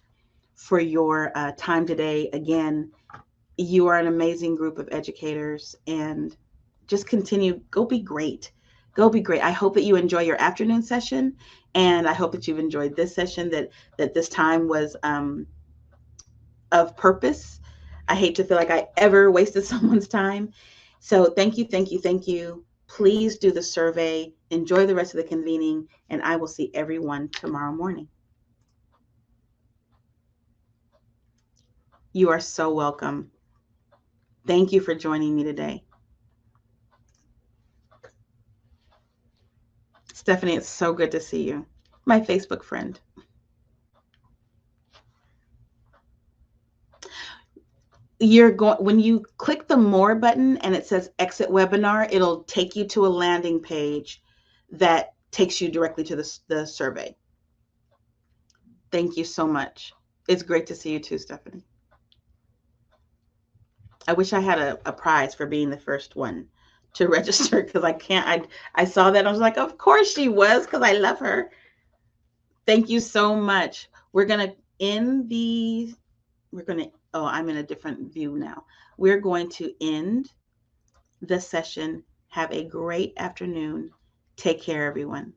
for your time today. Again, you are an amazing group of educators, and just continue, go be great. Go be great. I hope that you enjoy your afternoon session, and I hope that you've enjoyed this session, that this time was of purpose. I hate to feel like I ever wasted someone's time. So thank you, thank you, thank you. Please do the survey, enjoy the rest of the convening, and I will see everyone tomorrow morning. You are so welcome. Thank you for joining me today. Stephanie, it's so good to see you. My Facebook friend. When you click the more button and it says exit webinar, it'll take you to a landing page that takes you directly to the survey. Thank you so much. It's great to see you too, Stephanie. I wish I had a prize for being the first one to register, because I saw that. I was like, of course she was, because I love her. Thank you so much. We're going to end I'm in a different view now. We're going to end the session. Have a great afternoon. Take care, everyone.